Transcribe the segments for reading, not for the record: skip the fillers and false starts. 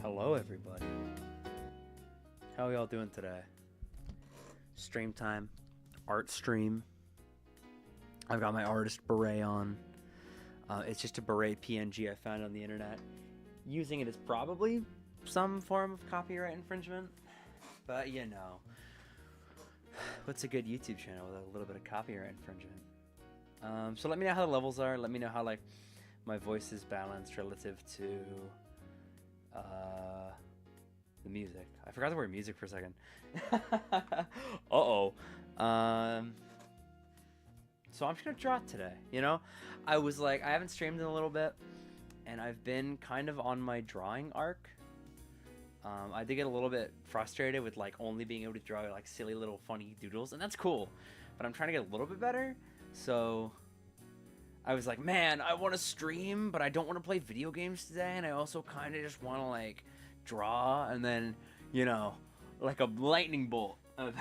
Hello, everybody. How are y'all doing today? Stream time, art stream. I've got my artist beret on. It's just a beret PNG I found on the internet. Using it is probably some form of copyright infringement, but you know, what's a good YouTube channel with a little bit of copyright infringement? So let me know how the levels are. Let me know how my voice is balanced relative to the music. I forgot the word music for a second. Uh-oh. So I'm just gonna draw today, you know? I was like, I haven't streamed in a little bit, and I've been kind of on my drawing arc. I did get a little bit frustrated with only being able to draw silly little funny doodles, and that's cool. But I'm trying to get a little bit better, so I was like, man, I want to stream, but I don't want to play video games today, and I also kind of just want to draw, and then, you know, like a lightning bolt of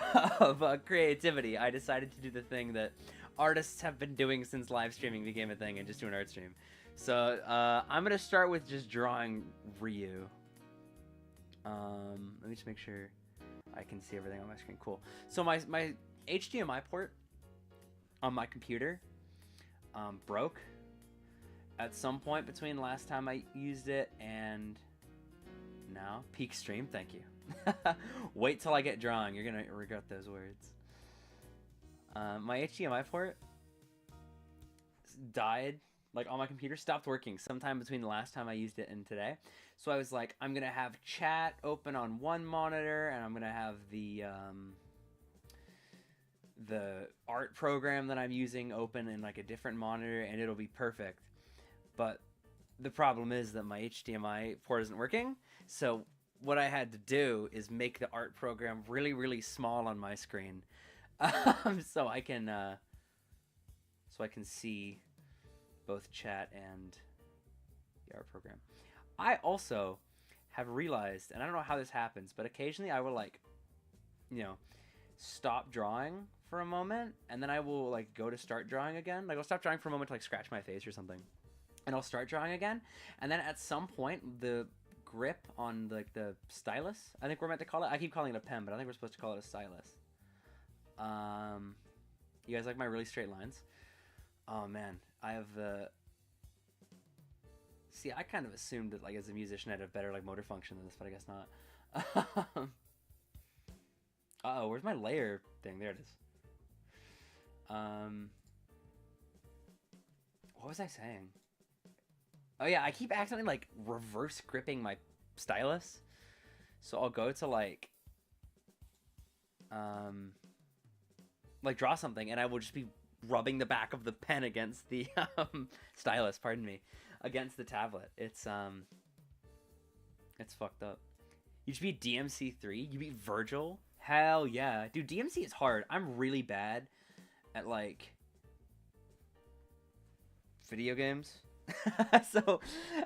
creativity, I decided to do the thing that artists have been doing since live streaming became a thing, and just do an art stream. So I'm gonna start with just drawing Ryu. Let me just make sure I can see everything on my screen. Cool. So my HDMI port on my computer broke at some point between last time I used it and now. Peak stream, thank you. Wait till I get drawing. You're gonna regret those words. My HDMI port died, on my computer, stopped working sometime between the last time I used it and today. So I was like, I'm gonna have chat open on one monitor, and I'm gonna have the art program that I'm using open in a different monitor, and it'll be perfect. But the problem is that my HDMI port isn't working, so what I had to do is make the art program really, really small on my screen, so I can see both chat and the art program. I also have realized, and I don't know how this happens, but occasionally I will stop drawing for a moment, and then I will go to start drawing again. I'll stop drawing for a moment to scratch my face or something, and I'll start drawing again, and then at some point the grip on the stylus, I think we're meant to call it, I keep calling it a pen, but I think we're supposed to call it a stylus. You guys like my really straight lines? Oh man, I have see, I kind of assumed that as a musician I'd have better motor function than this, but I guess not. Uh-oh, where's my layer thing? There it is. What was I saying? Oh yeah, I keep accidentally reverse gripping my stylus. So I'll go to draw something, and I will just be rubbing the back of the pen against the stylus, pardon me, against the tablet. It's fucked up. You should beat DMC3. You beat Virgil. Hell yeah, dude. DMC is hard. I'm really bad at video games. So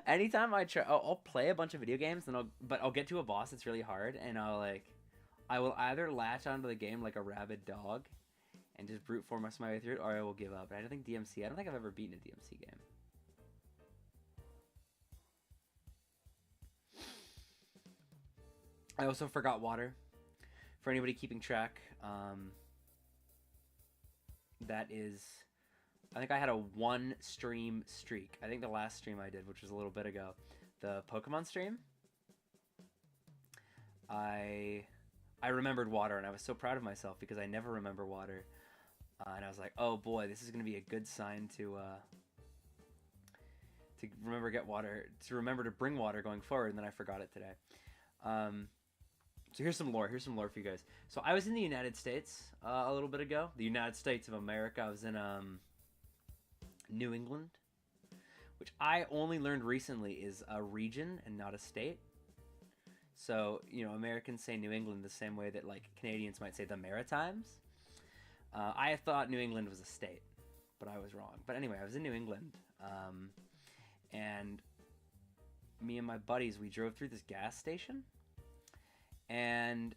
anytime I try, I'll play a bunch of video games, and I'll get to a boss that's really hard, and I will either latch onto the game like a rabid dog and just brute force my way through it, or I will give up. And I don't think I've ever beaten a DMC game. I also forgot water. For anybody keeping track, that is, I think I had a 1 stream streak. I think the last stream I did, which was a little bit ago, the Pokemon stream, I remembered water, and I was so proud of myself because I never remember water. And I was like, oh boy, this is going to be a good sign to remember to bring water going forward, and then I forgot it today. So here's some lore for you guys. So I was in the United States a little bit ago. The United States of America. I was in New England, which I only learned recently is a region and not a state. So, Americans say New England the same way that Canadians might say the Maritimes. I thought New England was a state, but I was wrong. But anyway, I was in New England, and me and my buddies, we drove through this gas station. And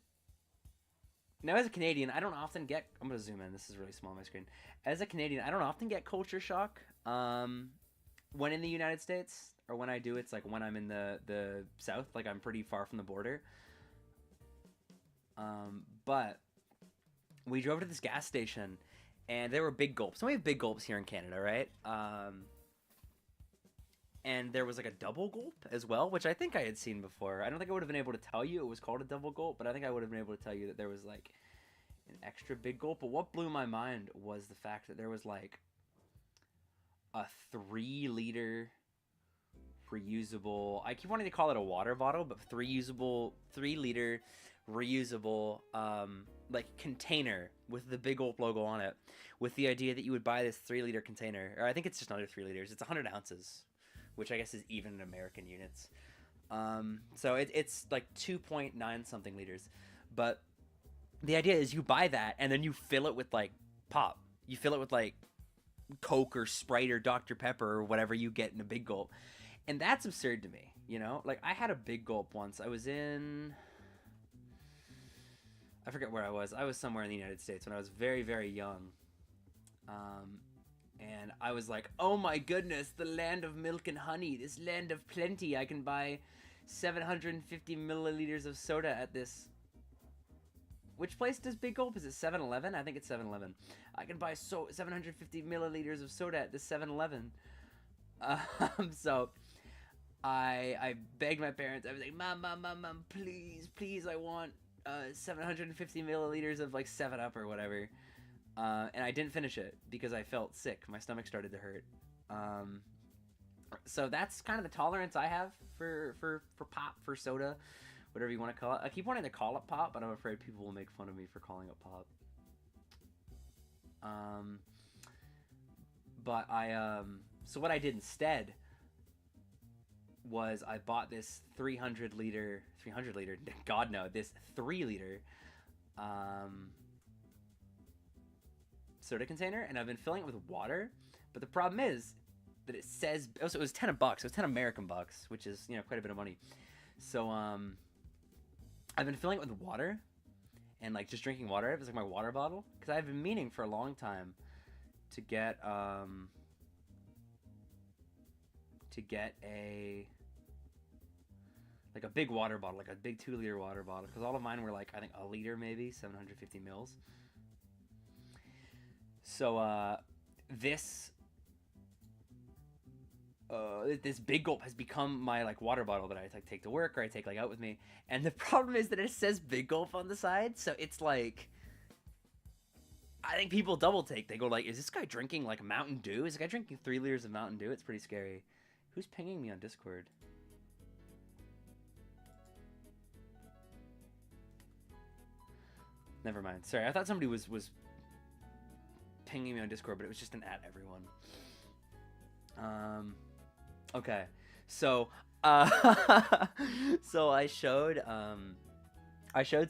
now, as a Canadian, I don't often get, I'm going to zoom in, this is really small on my screen. As a Canadian, I don't often get culture shock when in the United States. or when I do, it's like when I'm in the south, like I'm pretty far from the border. But we drove to this gas station, and there were big gulps. So we have big gulps here in Canada, right? And there was like a double gulp as well, which I think I had seen before. I don't think I would have been able to tell you it was called a double gulp, but I think I would have been able to tell you that there was like an extra big gulp. But what blew my mind was the fact that there was like a 3-liter reusable, I keep wanting to call it a water bottle, but 3-liter reusable like container with the big gulp logo on it, with the idea that you would buy this 3-liter container, or I think it's just under 3 liters. It's 100 ounces, which I guess is even in American units. So it's like 2.9 something liters, but the idea is you buy that and then you fill it with like pop. You fill it with like Coke or Sprite or Dr. Pepper or whatever you get in a big gulp. And that's absurd to me, you know? Like, I had a big gulp once. I was in... I forget where I was. I was somewhere in the United States when I was very, very young. And I was like, oh my goodness, the land of milk and honey, this land of plenty. I can buy 750 milliliters of soda at this... Which place does Big Gulp? Is it 7-Eleven? I think it's 7-Eleven. I can buy 750 milliliters of soda at this 7-Eleven. So I begged my parents. I was like, Mom, please, I want 750 milliliters of like 7-Up or whatever. And I didn't finish it because I felt sick. My stomach started to hurt. So that's kind of the tolerance I have for pop, for soda, whatever you want to call it. I keep wanting to call it pop, but I'm afraid people will make fun of me for calling it pop. But so what I did instead was I bought this 300 liter, God no, this 3-liter soda container, and I've been filling it with water. But the problem is that it says, also it was $10. It was 10 American bucks, which is, you know, quite a bit of money. So I've been filling it with water and like just drinking water. It was like my water bottle, because I've been meaning for a long time to get a like a big water bottle, like a big 2-liter water bottle, because all of mine were like, I think, a liter, maybe 750 mils. So this Big Gulp has become my like water bottle that I like take to work, or I take like out with me. And the problem is that it says Big Gulp on the side, so it's like, I think people double take. They go like, is this guy drinking like Mountain Dew? Is this guy drinking 3 liters of Mountain Dew? It's pretty scary. Who's pinging me on Discord? Never mind. Sorry, I thought somebody was pinging me on Discord, but it was just an @everyone. Okay. So, so I showed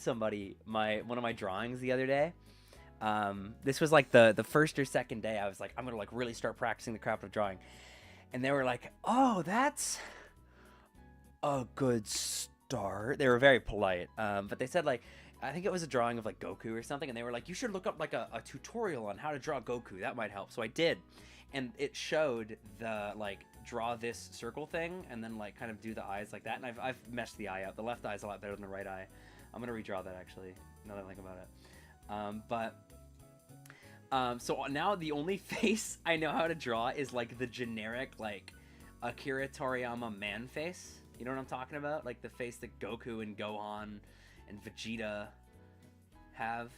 somebody one of my drawings the other day. This was like the first or second day. I was like, I'm gonna like really start practicing the craft of drawing, and they were like, oh, that's a good start. They were very polite, but they said like, I think it was a drawing of like Goku or something, and they were like, you should look up like a tutorial on how to draw Goku. That might help. So I did, and it showed the like draw this circle thing, and then like kind of do the eyes like that. And I've meshed the eye out. The left eye is a lot better than the right eye. I'm gonna redraw that actually, now that I think about it. So now the only face I know how to draw is like the generic like Akira Toriyama man face. You know what I'm talking about? Like the face that Goku and Gohan and Vegeta have.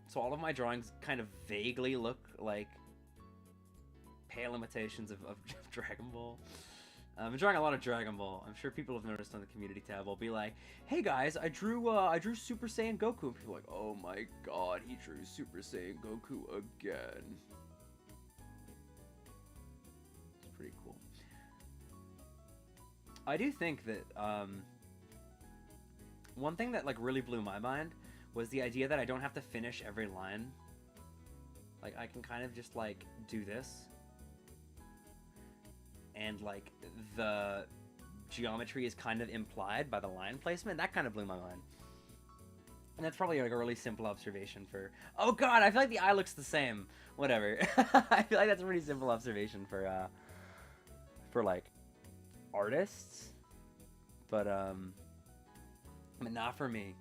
So all of my drawings kind of vaguely look like pale imitations of Dragon Ball. I'm drawing a lot of Dragon Ball. I'm sure people have noticed on the community tab. I'll be like, hey guys, I drew Super Saiyan Goku. And people are like, oh my god, he drew Super Saiyan Goku again. It's pretty cool. I do think that one thing that like really blew my mind was the idea that I don't have to finish every line. Like I can kind of just like do this, and like the geometry is kind of implied by the line placement. That kind of blew my mind. And that's probably like a really simple observation for, oh god, I feel like the eye looks the same. Whatever. I feel like that's a pretty simple observation for for like artists, but not for me.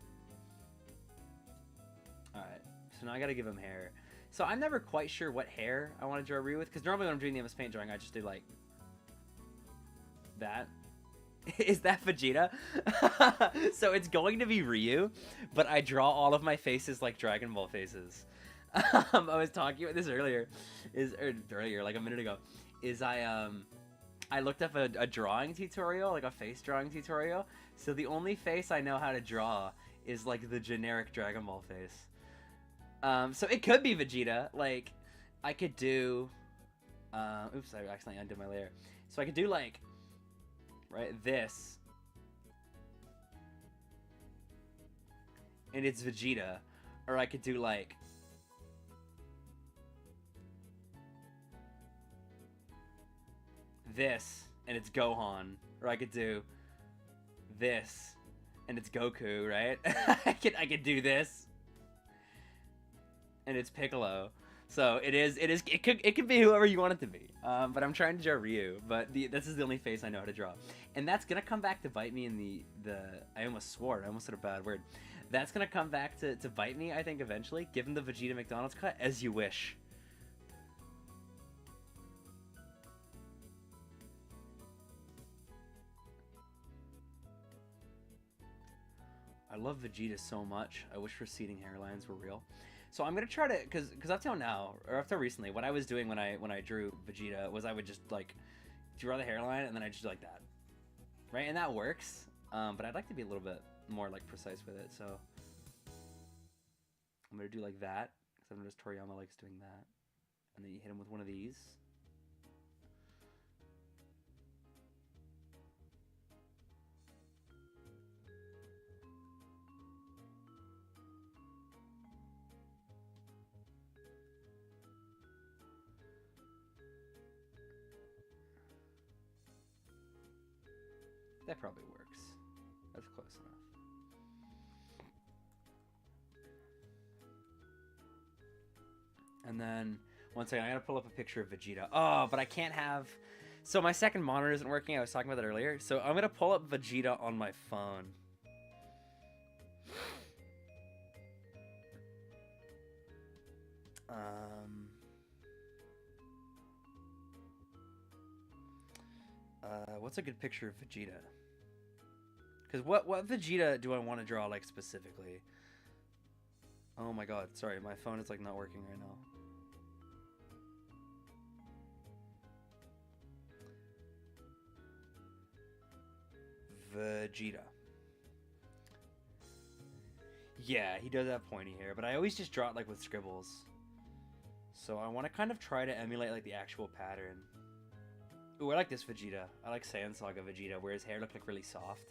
All right, so now I gotta give him hair. So I'm never quite sure what hair I want to draw Ryu with, because normally when I'm doing the MS Paint drawing, I just do like that. Is that Vegeta? So it's going to be Ryu, but I draw all of my faces like Dragon Ball faces. I was talking about this earlier, like a minute ago. I looked up a drawing tutorial, like a face drawing tutorial. So the only face I know how to draw is like the generic Dragon Ball face. So it could be Vegeta. Like I could do. Oops, I accidentally undid my layer. So I could do like. Right, this, and it's Vegeta, or I could do like this, and it's Gohan, or I could do this, and it's Goku, right? I could do this, and it's Piccolo. So it could be whoever you want it to be. But I'm trying to draw Ryu, but this is the only face I know how to draw. And that's gonna come back to bite me in I almost swore, I almost said a bad word. That's gonna come back to bite me, I think, eventually. Give him the Vegeta McDonald's cut, as you wish. I love Vegeta so much. I wish receding hairlines were real. So I'm gonna try to, cause up till now, or up till recently, what I was doing when I drew Vegeta was I would just like draw the hairline and then I just do like that, right? And that works. But I'd like to be a little bit more like precise with it. So I'm gonna do like that, cause I noticed Toriyama likes doing that. And then you hit him with one of these. That probably works. That's close enough. And then, one second, I gotta pull up a picture of Vegeta. Oh, but I can't have... So my second monitor isn't working. I was talking about that earlier. So I'm gonna pull up Vegeta on my phone. What's a good picture of Vegeta? Because what Vegeta do I want to draw, like, specifically? Oh my god, sorry, my phone is, like, not working right now. Vegeta. Yeah, he does have pointy hair, but I always just draw it, like, with scribbles. So I want to kind of try to emulate, like, the actual pattern. Ooh, I like this Vegeta. I like Saiyan Saga Vegeta, where his hair looked, like, really soft.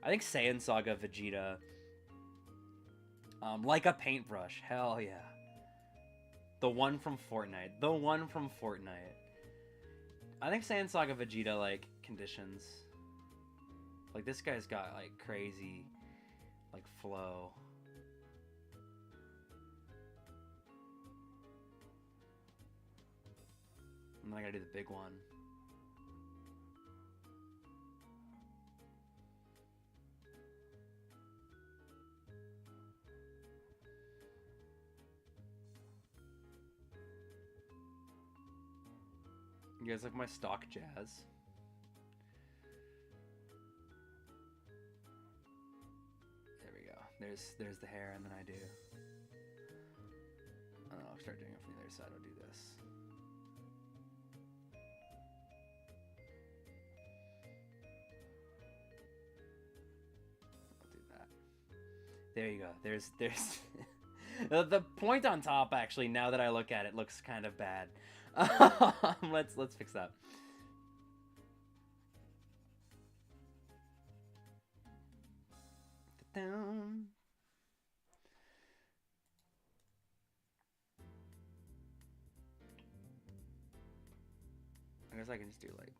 I think Saiyan Saga Vegeta, like a paintbrush. Hell yeah. The one from Fortnite. The one from Fortnite. I think Saiyan Saga Vegeta, like, conditions. Like, this guy's got, like, crazy, like, flow. And then I gotta do the big one. You guys like my stock jazz? There we go. There's the hair, and then I do. I'll start doing it from the other side. I'll do this. I'll do that. There you go. There's the point on top, actually, now that I look at it, looks kind of bad. Let's fix that. Down. I guess I can just do like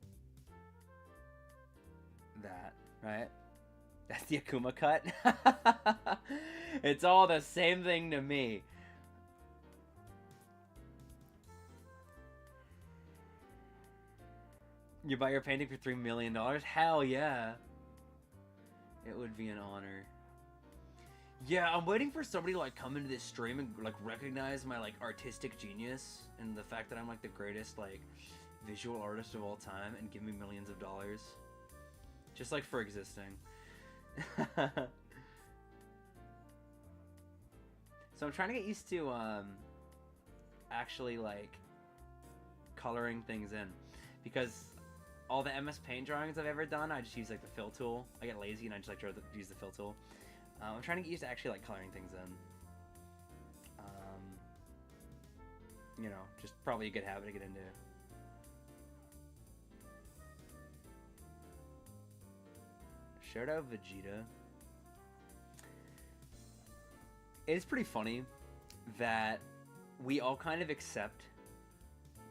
that, right? That's the Akuma cut. It's all the same thing to me. You buy your painting for $3 million? Hell yeah. It would be an honor. Yeah, I'm waiting for somebody to like come into this stream and like recognize my like artistic genius and the fact that I'm like the greatest like visual artist of all time and give me millions of dollars. Just like for existing. So I'm trying to get used to actually like coloring things in, because all the MS Paint drawings I've ever done, I just use like the fill tool. I get lazy and I just like use the fill tool. I'm trying to get used to actually like coloring things in. You know, just probably a good habit to get into. Shout out Vegeta. It's pretty funny that we all kind of accept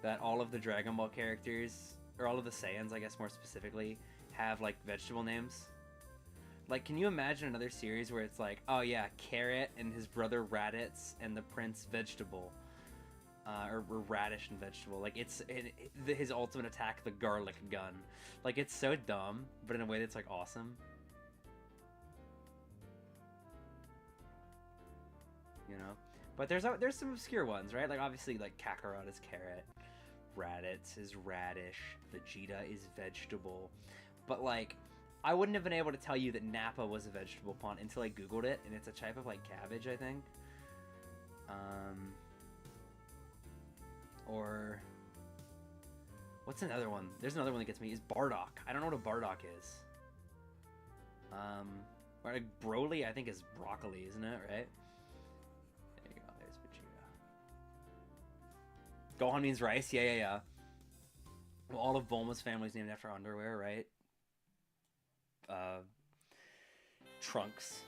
that all of the Dragon Ball characters, or all of the Saiyans, I guess more specifically, have like vegetable names. Like, can you imagine another series where it's like, oh yeah, Carrot and his brother Raditz and the Prince Vegetable, or Radish and Vegetable. Like, his ultimate attack, the Garlic Gun. Like, it's so dumb, but in a way that's like awesome. You know, but there's some obscure ones, right? Like obviously, like Kakarot is Carrot, Raditz is Radish, Vegeta is Vegetable, but like I wouldn't have been able to tell you that Nappa was a vegetable plant until I googled it, and it's a type of like cabbage, I think. Or what's another one? There's another one that gets me is Bardock. I don't know what a Bardock is. Or like Broly, I think is broccoli, isn't it? Right? Gohan means rice, yeah. Well, all of Bulma's family's named after underwear, right? Trunks.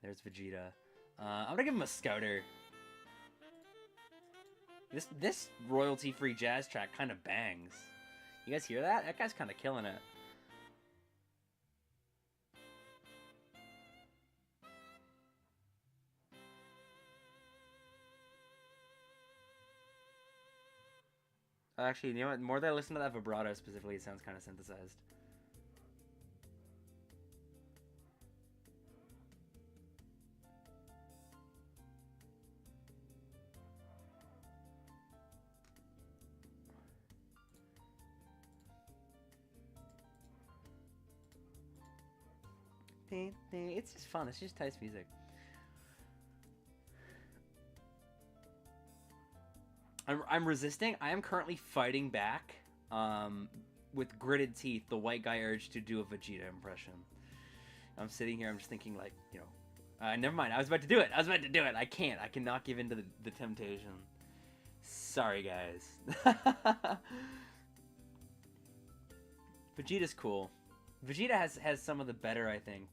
There's Vegeta. I'm gonna give him a Scouter. This royalty-free jazz track kind of bangs. You guys hear that? That guy's kind of killing it. Actually, you know what? The more that I listen to that vibrato specifically, it sounds kind of synthesized. It's just fun. It's just nice music. I'm resisting. I am currently fighting back with gritted teeth the white guy urge to do a Vegeta impression. I'm sitting here, I'm just thinking like, you know, never mind. I was about to do it. I can't. I cannot give in to the temptation. Sorry, guys. Vegeta's cool. Vegeta has some of the better, I think,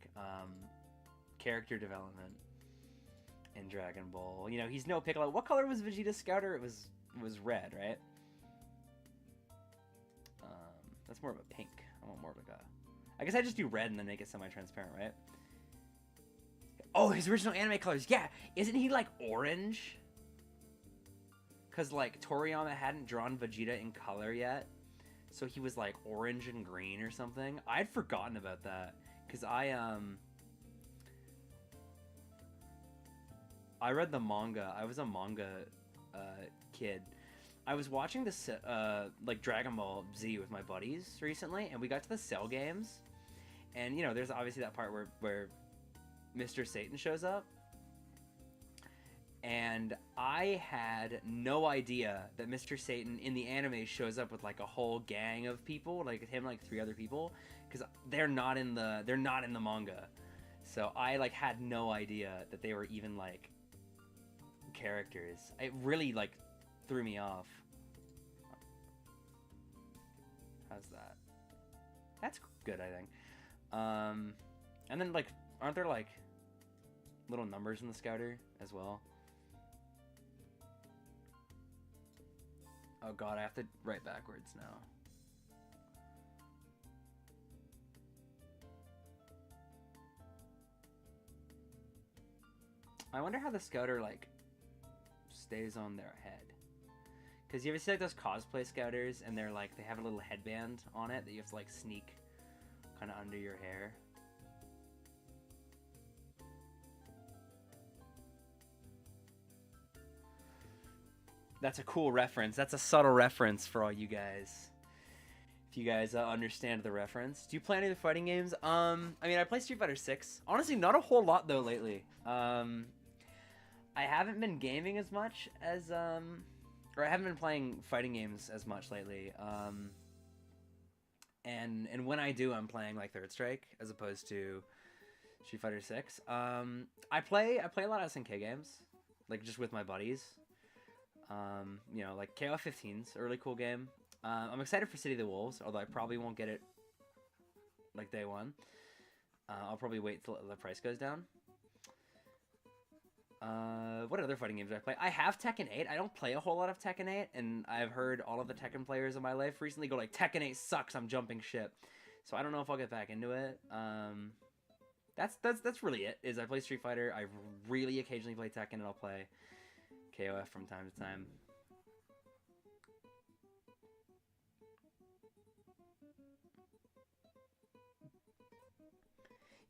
character development in Dragon Ball. You know, he's no Piccolo. What color was Vegeta's Scouter? It was red, right? That's more of a pink. I want more of like a... I guess I just do red and then make it semi-transparent, right? Oh, his original anime colors. Yeah, isn't he like orange? Because like Toriyama hadn't drawn Vegeta in color yet. So he was like orange and green or something. I'd forgotten about that. Because I read the manga. I was a manga kid. I was watching this like Dragon Ball Z with my buddies recently, and we got to the Cell games, and you know, there's obviously that part where Mr. Satan shows up, and I had no idea that Mr. Satan in the anime shows up with like a whole gang of people, like him, like 3 other people, because they're not in the manga, so I like had no idea that they were even like characters. It really like threw me off. How's that? That's good, I think. And then like, aren't there like little numbers in the Scouter as well? Oh god, I have to write backwards now. I wonder how the Scouter like stays on their head. Because you ever see like those cosplay scouters and they're like, they have a little headband on it that you have to like sneak kind of under your hair. That's a cool reference. That's a subtle reference for all you guys. If you guys understand the reference. Do you play any of the fighting games? I mean, I play Street Fighter 6. Honestly, not a whole lot though lately. I haven't been gaming as much as or I haven't been playing fighting games as much lately. And when I do, I'm playing like Third Strike as opposed to Street Fighter 6. I play a lot of SNK games, like just with my buddies. You know, like KOF 15's a really cool game. I'm excited for City of the Wolves, although I probably won't get it like day one. I'll probably wait till the price goes down. What other fighting games do I play? I have Tekken 8. I don't play a whole lot of Tekken 8, and I've heard all of the Tekken players in my life recently go like, Tekken 8 sucks, I'm jumping ship. So I don't know if I'll get back into it. That's really it, is I play Street Fighter. I really occasionally play Tekken, and I'll play KOF from time to time.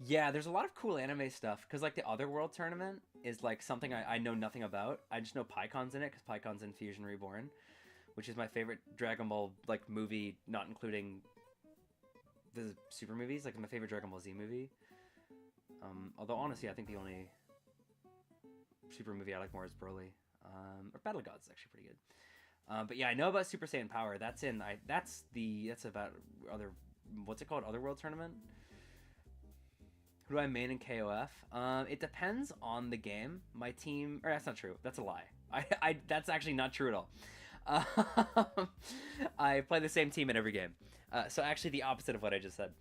Yeah, there's a lot of cool anime stuff, because like the Otherworld tournament is like something I know nothing about. I just know Pycon's in it, because Pycon's in Fusion Reborn, which is my favorite Dragon Ball like movie, not including the Super movies, like my favorite Dragon Ball Z movie. Although honestly, I think the only Super movie I like more is Broly. Or Battle of Gods is actually pretty good. But yeah, I know about Super Saiyan Power. That's about other, what's it called? Otherworld tournament? Who do I main in KOF? It depends on the game. My team, or that's not true. That's a lie. That's actually not true at all. I play the same team in every game. So actually the opposite of what I just said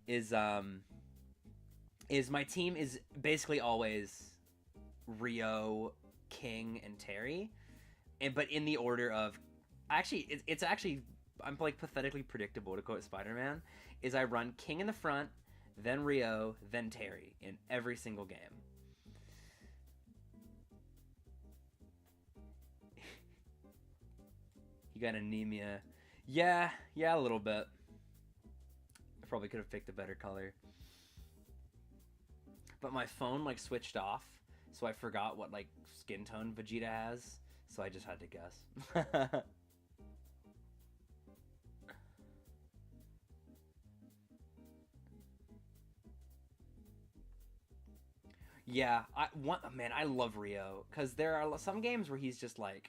is my team is basically always Rio, King, and Terry, but in the order of, actually it's actually, I'm like pathetically predictable, to quote Spider-Man, is I run King in the front, then Rio, then Terry in every single game. You got anemia. Yeah, a little bit. I probably could have picked a better color. But my phone like switched off, so I forgot what like skin tone Vegeta has, so I just had to guess. Yeah, man, I love Rio, because there are some games where he's just a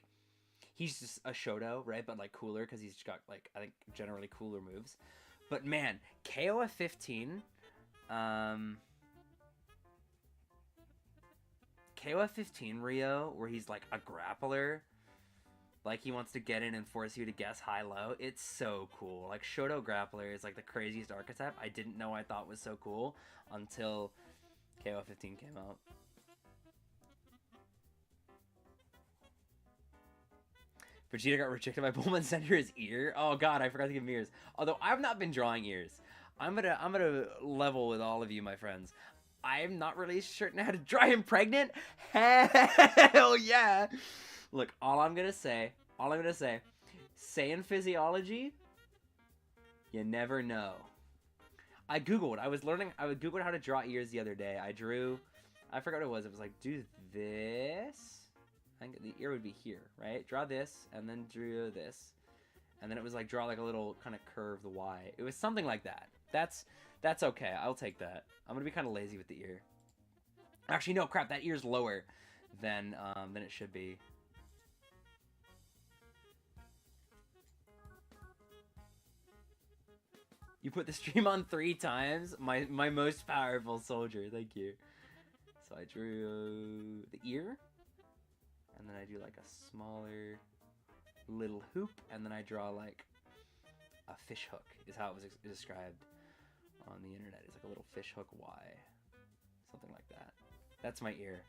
Shoto, right? But like cooler, because he's got like, I think generally cooler moves. But man, KOF 15, KOF 15 Rio, where he's like a grappler, like he wants to get in and force you to guess high-low. It's so cool. Like Shoto grappler is like the craziest archetype. I didn't know, I thought was so cool until KOF 15 came out. Vegeta got rejected by Bulma sent her his ear. Oh god, I forgot to give him ears. Although I've not been drawing ears. I'm gonna level with all of you, my friends. I'm not really certain how to draw him pregnant. Hell yeah! Look, all I'm gonna say, Saiyan physiology, you never know. I googled how to draw ears the other day. I forgot what it was. It was like, do this. I think the ear would be here, right? Draw this, and then drew this. And then it was like, draw like a little kind of curved Y. It was something like that. That's okay. I'll take that. I'm gonna be kind of lazy with the ear. Actually, no, crap. That ear's lower than it should be. You put the stream on 3 times? My most powerful soldier. Thank you. So I drew the ear. And then I do like a smaller little hoop. And then I draw like a fish hook is how it was described on the internet. It's like a little fish hook Y. Something like that. That's my ear.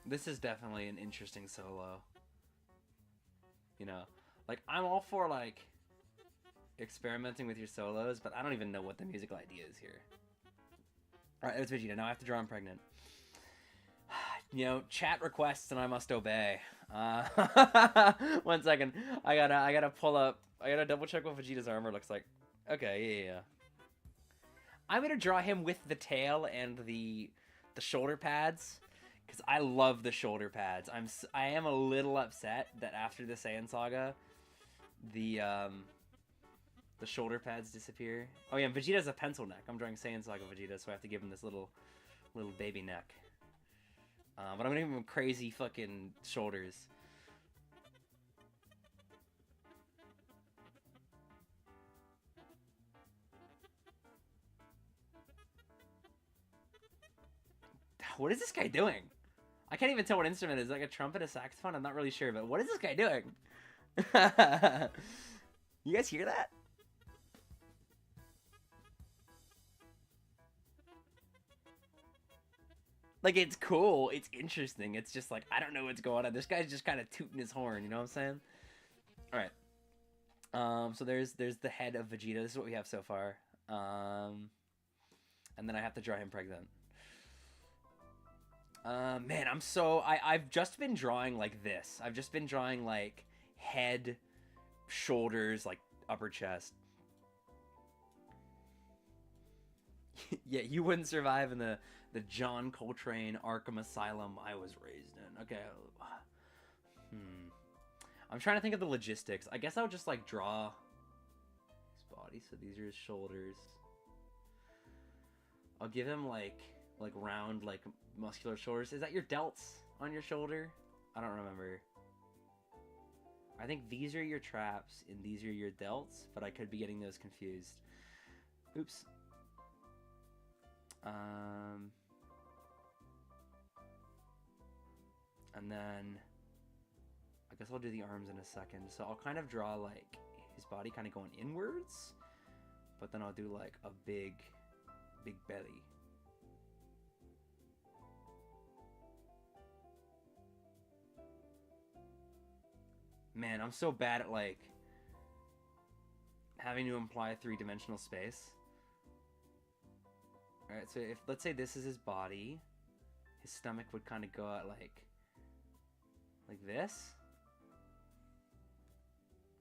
This is definitely an interesting solo. You know, like I'm all for like experimenting with your solos, but I don't even know what the musical idea is here. All right, it's Vegeta. Now I have to draw him pregnant. You know, chat requests and I must obey. 1 second. I gotta pull up. I gotta double check what Vegeta's armor looks like. Okay, yeah. I'm gonna draw him with the tail and the shoulder pads, because I love the shoulder pads. I am a little upset that after the Saiyan Saga, the shoulder pads disappear. Oh yeah, Vegeta has a pencil neck. I'm drawing Saiyan Saga Vegeta, so I have to give him this little baby neck. But I'm gonna give him crazy fucking shoulders. What is this guy doing? I can't even tell what instrument it is. Like a trumpet, a saxophone? I'm not really sure, but what is this guy doing? You guys hear that? Like, it's cool. It's interesting. It's just like, I don't know what's going on. This guy's just kind of tooting his horn, you know what I'm saying? Alright. So there's the head of Vegeta. This is what we have so far. And then I have to draw him pregnant. Man, I've just been drawing like this. I've just been drawing like head, shoulders, like upper chest. Yeah, you wouldn't survive in the John Coltrane Arkham Asylum I was raised in. Okay. I'm trying to think of the logistics. I guess I would just like draw his body. So these are his shoulders. I'll give him like round, like muscular shoulders. Is that your delts on your shoulder? I don't remember. I think these are your traps and these are your delts, but I could be getting those confused. Oops. And then I guess I'll do the arms in a second. So I'll kind of draw like his body kind of going inwards, but then I'll do like a big belly. Man, I'm so bad at like having to imply three-dimensional space. Alright, so if let's say this is his body, his stomach would kind of go out like this.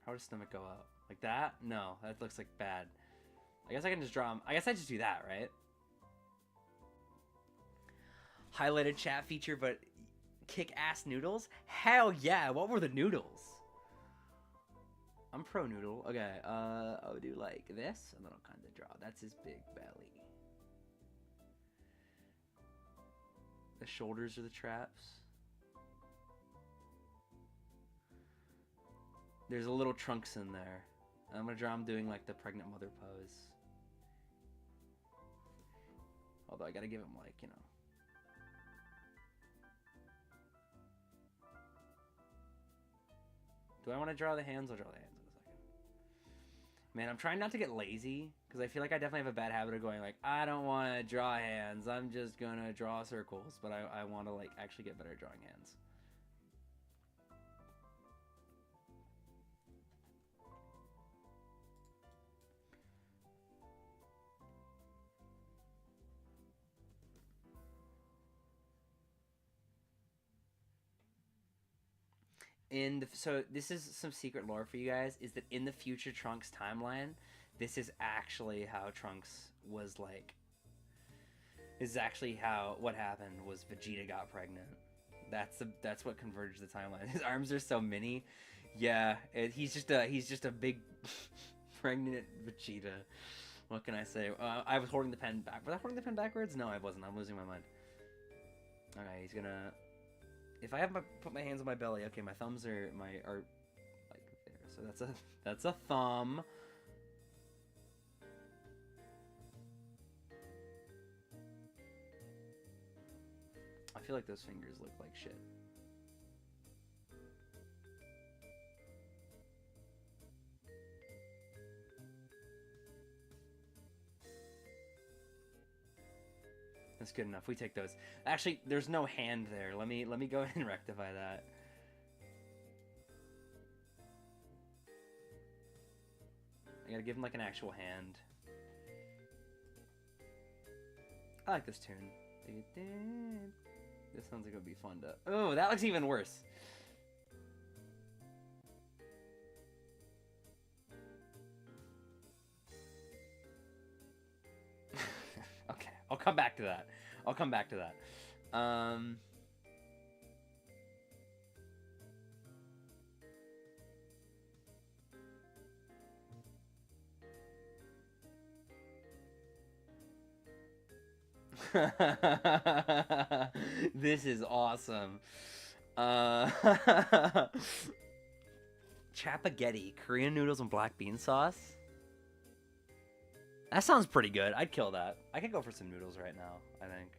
How does stomach go out? Like that? No, that looks like bad. I guess I can just draw him. I guess I just do that, right? Highlighted chat feature, but kick-ass noodles? Hell yeah, what were the noodles? I'm pro noodle. Okay, I'll do like this, and then I'll kind of draw. That's his big belly. The shoulders are the traps. There's a little trunks in there. I'm gonna draw him doing like the pregnant mother pose. Although I gotta give him like, you know. Do I want to draw the hands? I'll draw the hands in a second. Man, I'm trying not to get lazy, because I feel like I definitely have a bad habit of going like, I don't want to draw hands, I'm just gonna draw circles, but I want to like actually get better at drawing hands. So this is some secret lore for you guys, is that in the future Trunks timeline, this is actually how Trunks was like, this is actually how what happened was Vegeta got pregnant. That's what converged the timeline. His arms are so mini. Yeah, he's just a big pregnant Vegeta. What can I say? I was holding the pen back. Was I holding the pen backwards? No, I wasn't. I'm losing my mind. Okay, he's gonna. If I have put my hands on my belly, okay, my thumbs are like there. So that's a thumb. I feel like those fingers look like shit. That's good enough. We take those. Actually, there's no hand there. Let me go ahead and rectify that. I gotta give him like an actual hand. I like this tune. This sounds like it would be fun to... Oh, that looks even worse. Okay, I'll come back to that. I'll come back to that. This is awesome. Chapaghetti, Korean noodles and black bean sauce. That sounds pretty good. I'd kill that. I could go for some noodles right now, I think.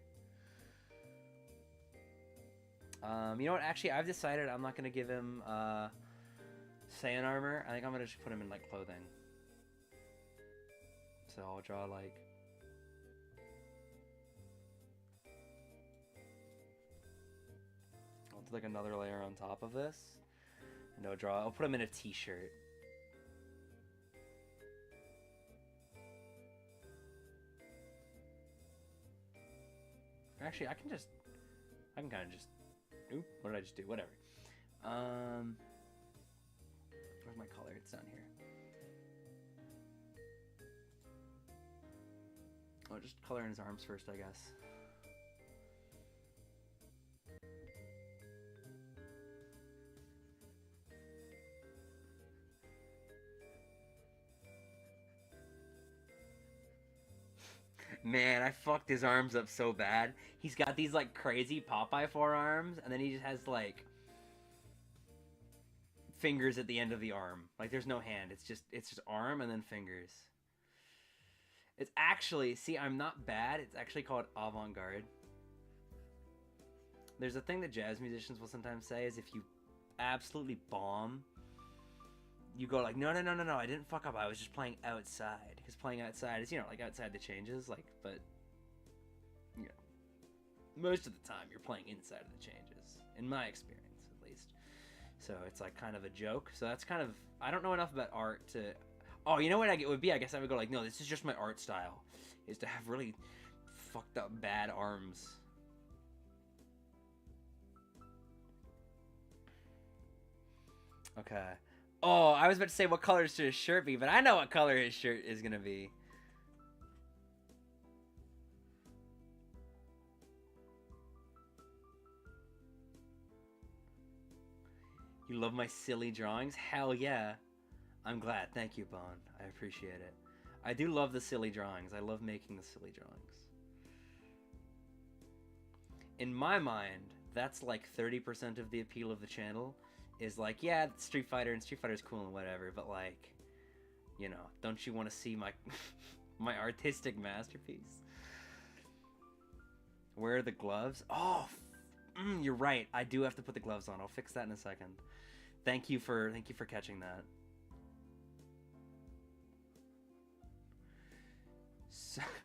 You know what? Actually, I've decided I'm not going to give him Saiyan armor. I think I'm going to just put him in, like, clothing. So I'll draw, like... I'll do, like, another layer on top of this. And I'll put him in a t-shirt. Actually, I can kind of just... Oop, what did I just do? Whatever. Where's my color? It's down here. I'll just color in his arms first, I guess. Man, I fucked his arms up so bad. He's got these, like, crazy Popeye forearms, and then he just has, like, fingers at the end of the arm. Like, there's no hand. It's just arm and then fingers. It's actually, see, I'm not bad. It's actually called avant-garde. There's a thing that jazz musicians will sometimes say is if you absolutely bomb, you go like, no, I didn't fuck up. I was just playing outside. Because playing outside is, you know, like outside the changes, like, but, you know, most of the time you're playing inside of the changes, in my experience, at least. So it's like kind of a joke. So that's kind of, I don't know enough about art to, oh, you know what it would be? I guess I would go like, no, this is just my art style, is to have really fucked up bad arms. Okay. Oh, I was about to say what color should his shirt be, but I know what color his shirt is gonna be. You love my silly drawings? Hell yeah. I'm glad. Thank you, Bone. I appreciate it. I do love the silly drawings. I love making the silly drawings. In my mind, that's like 30% of the appeal of the channel. Is like, yeah, Street Fighter and Street Fighter's cool and whatever, but like, you know, don't you want to see my my artistic masterpiece? Where are the gloves? Oh, you're right. I do have to put the gloves on. I'll fix that in a second. Thank you for catching that.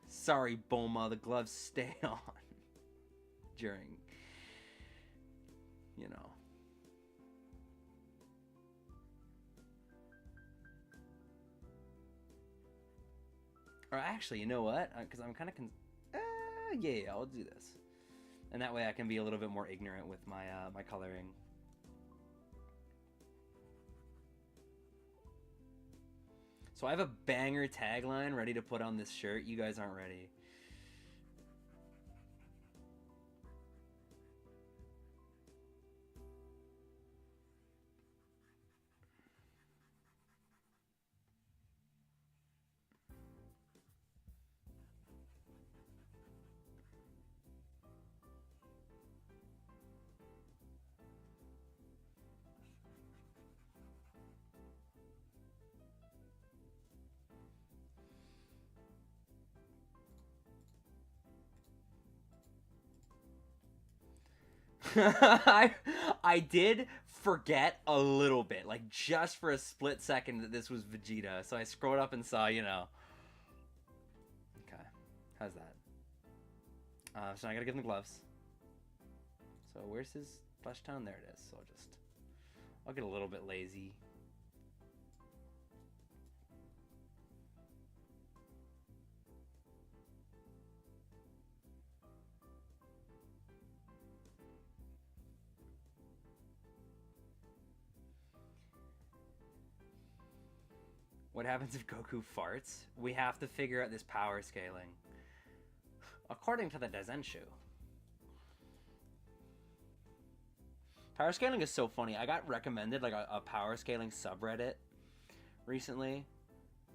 Sorry, Bulma. The gloves stay on during, you know. Or actually, you know what? Because I'm kind of yeah, I'll do this, and that way I can be a little bit more ignorant with my my coloring. So I have a banger tagline ready to put on this shirt. You guys aren't ready. I did forget a little bit, like just for a split second, that this was Vegeta. So I scrolled up and saw, you know. Okay, how's that? So I gotta give him the gloves. So where's his flesh tone? There it is. So I'll get a little bit lazy. What happens if Goku farts? We have to figure out this power scaling. According to the Dazenshu. Power scaling is so funny. I got recommended like a power scaling subreddit recently.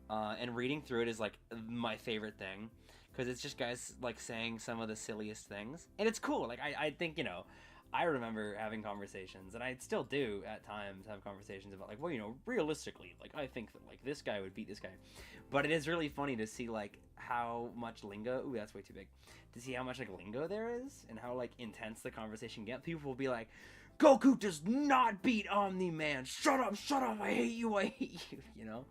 And reading through it is like my favorite thing. Because it's just guys like saying some of the silliest things. And it's cool. Like I think, you know, I remember having conversations, and I still do at times have conversations about like, well, you know, realistically, like I think that like this guy would beat this guy. But it is really funny to see like how much lingo, ooh, that's way too big. To see how much like lingo there is and how like intense the conversation gets. People will be like, Goku does not beat Omni-Man. Shut up, I hate you, you know?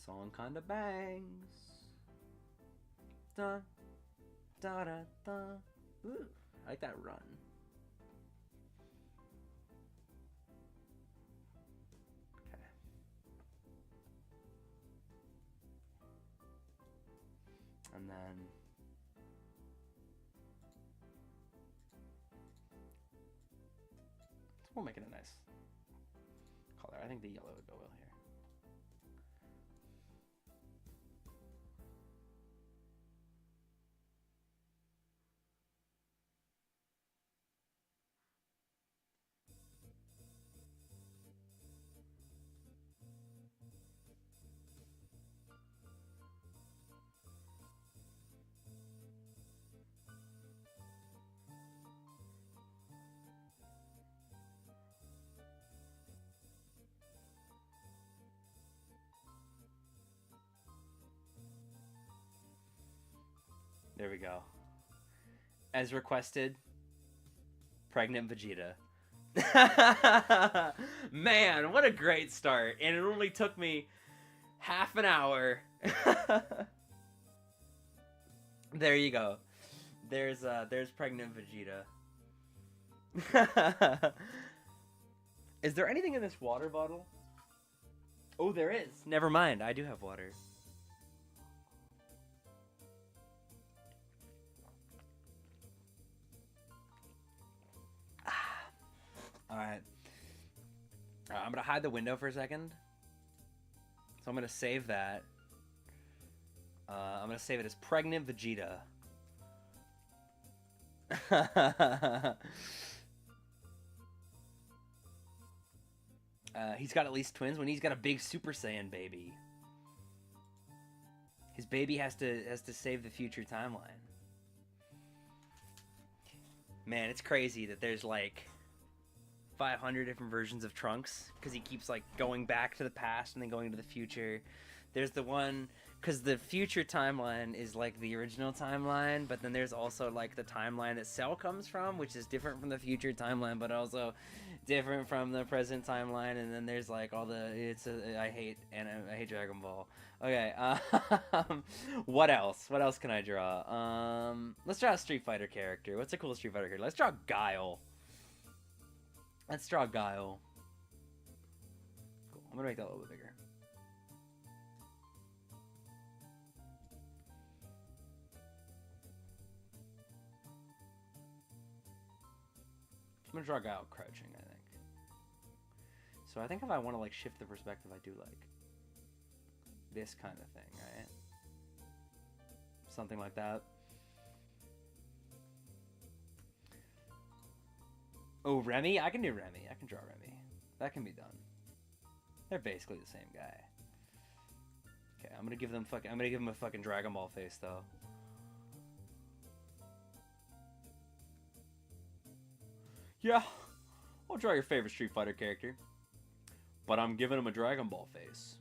Song kinda bangs. Da da da da. Ooh, I like that run. Okay. And then we'll make it a nice color. I think the yellow would go well here. There we go. As requested, pregnant Vegeta. Man, what a great start. And it only took me half an hour. There you go. There's pregnant Vegeta. Is there anything in this water bottle? Oh, there is. Never mind. I do have water. Alright. I'm going to hide the window for a second. So I'm going to save that. I'm going to save it as pregnant Vegeta. He's got at least twins when he's got a big Super Saiyan baby. His baby has to save the future timeline. Man, it's crazy that there's like 500 different versions of Trunks because he keeps like going back to the past and then going to the future. There's the one because the future timeline is like the original timeline, but then there's also like the timeline that Cell comes from, which is different from the future timeline, but also different from the present timeline. And then there's like all the I hate Dragon Ball. Okay, what else? What else can I draw? Let's draw a Street Fighter character. What's a cool Street Fighter character? Let's draw Guile. Let's draw Guile. Cool. I'm gonna make that a little bit bigger. I'm gonna draw Guile crouching, I think. So I think if I want to like shift the perspective, I do like this kind of thing, right? Something like that. Oh, Remy? I can do Remy. I can draw Remy. That can be done. They're basically the same guy. Okay, I'm gonna give them a fucking Dragon Ball face though. Yeah, I'll draw your favorite Street Fighter character, but I'm giving him a Dragon Ball face.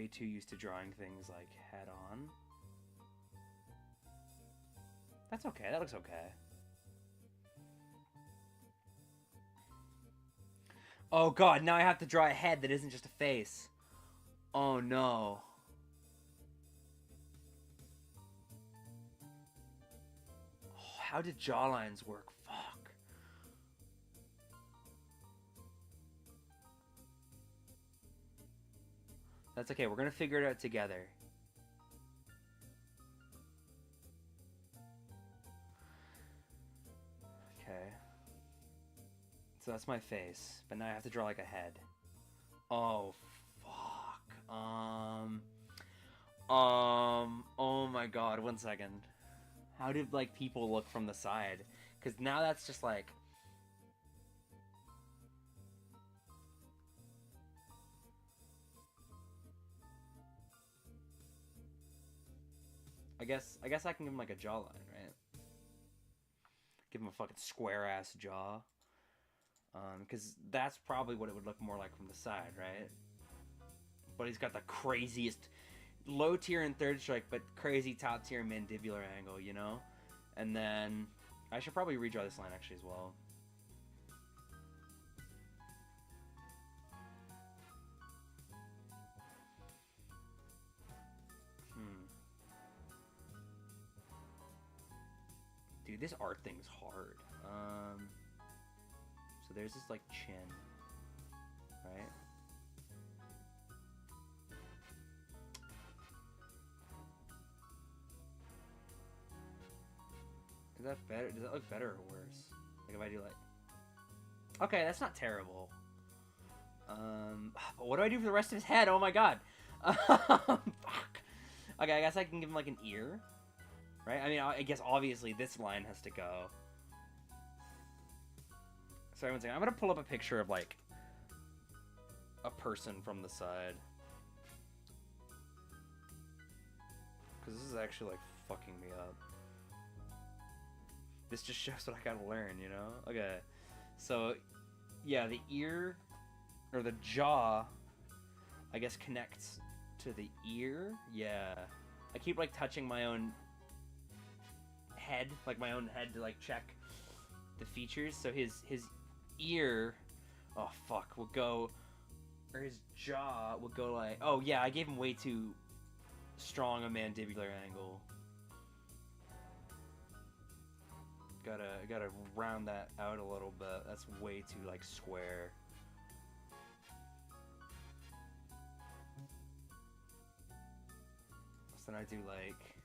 way too used to drawing things like head on. That's okay. That looks okay. Oh god, now I have to draw a head that isn't just a face. Oh no. Oh, how did jawlines work? Fuck. That's okay, we're gonna figure it out together. Okay. So that's my face, but now I have to draw like a head. Oh, fuck. Oh my god, 1 second. How did, like, people look from the side? Because now that's just, like... I guess I can give him, like, a jawline, right? Give him a fucking square-ass jaw. Because that's probably what it would look more like from the side, right? But he's got the craziest low tier and third strike, but crazy top tier mandibular angle, you know? And then I should probably redraw this line actually as well. Dude, this art thing's hard. So there's this like chin, right? Is that better? Does that look better or worse? Like if I do like... Okay, that's not terrible. But what do I do for the rest of his head? Oh my god. Fuck. Okay, I guess I can give him like an ear. Right? I mean, I guess obviously this line has to go. Sorry, 1 second. I'm gonna pull up a picture of like a person from the side. Because this is actually like fucking me up. This just shows what I gotta learn, you know? Okay. So, yeah, the ear, or the jaw, I guess connects to the ear? Yeah. I keep like touching my own head, like my own head to like check the features. So his ear, oh fuck, will go, or his jaw will go like, oh yeah, I gave him way too strong a mandibular angle. Gotta round that out a little bit. That's way too like square. So then I do like,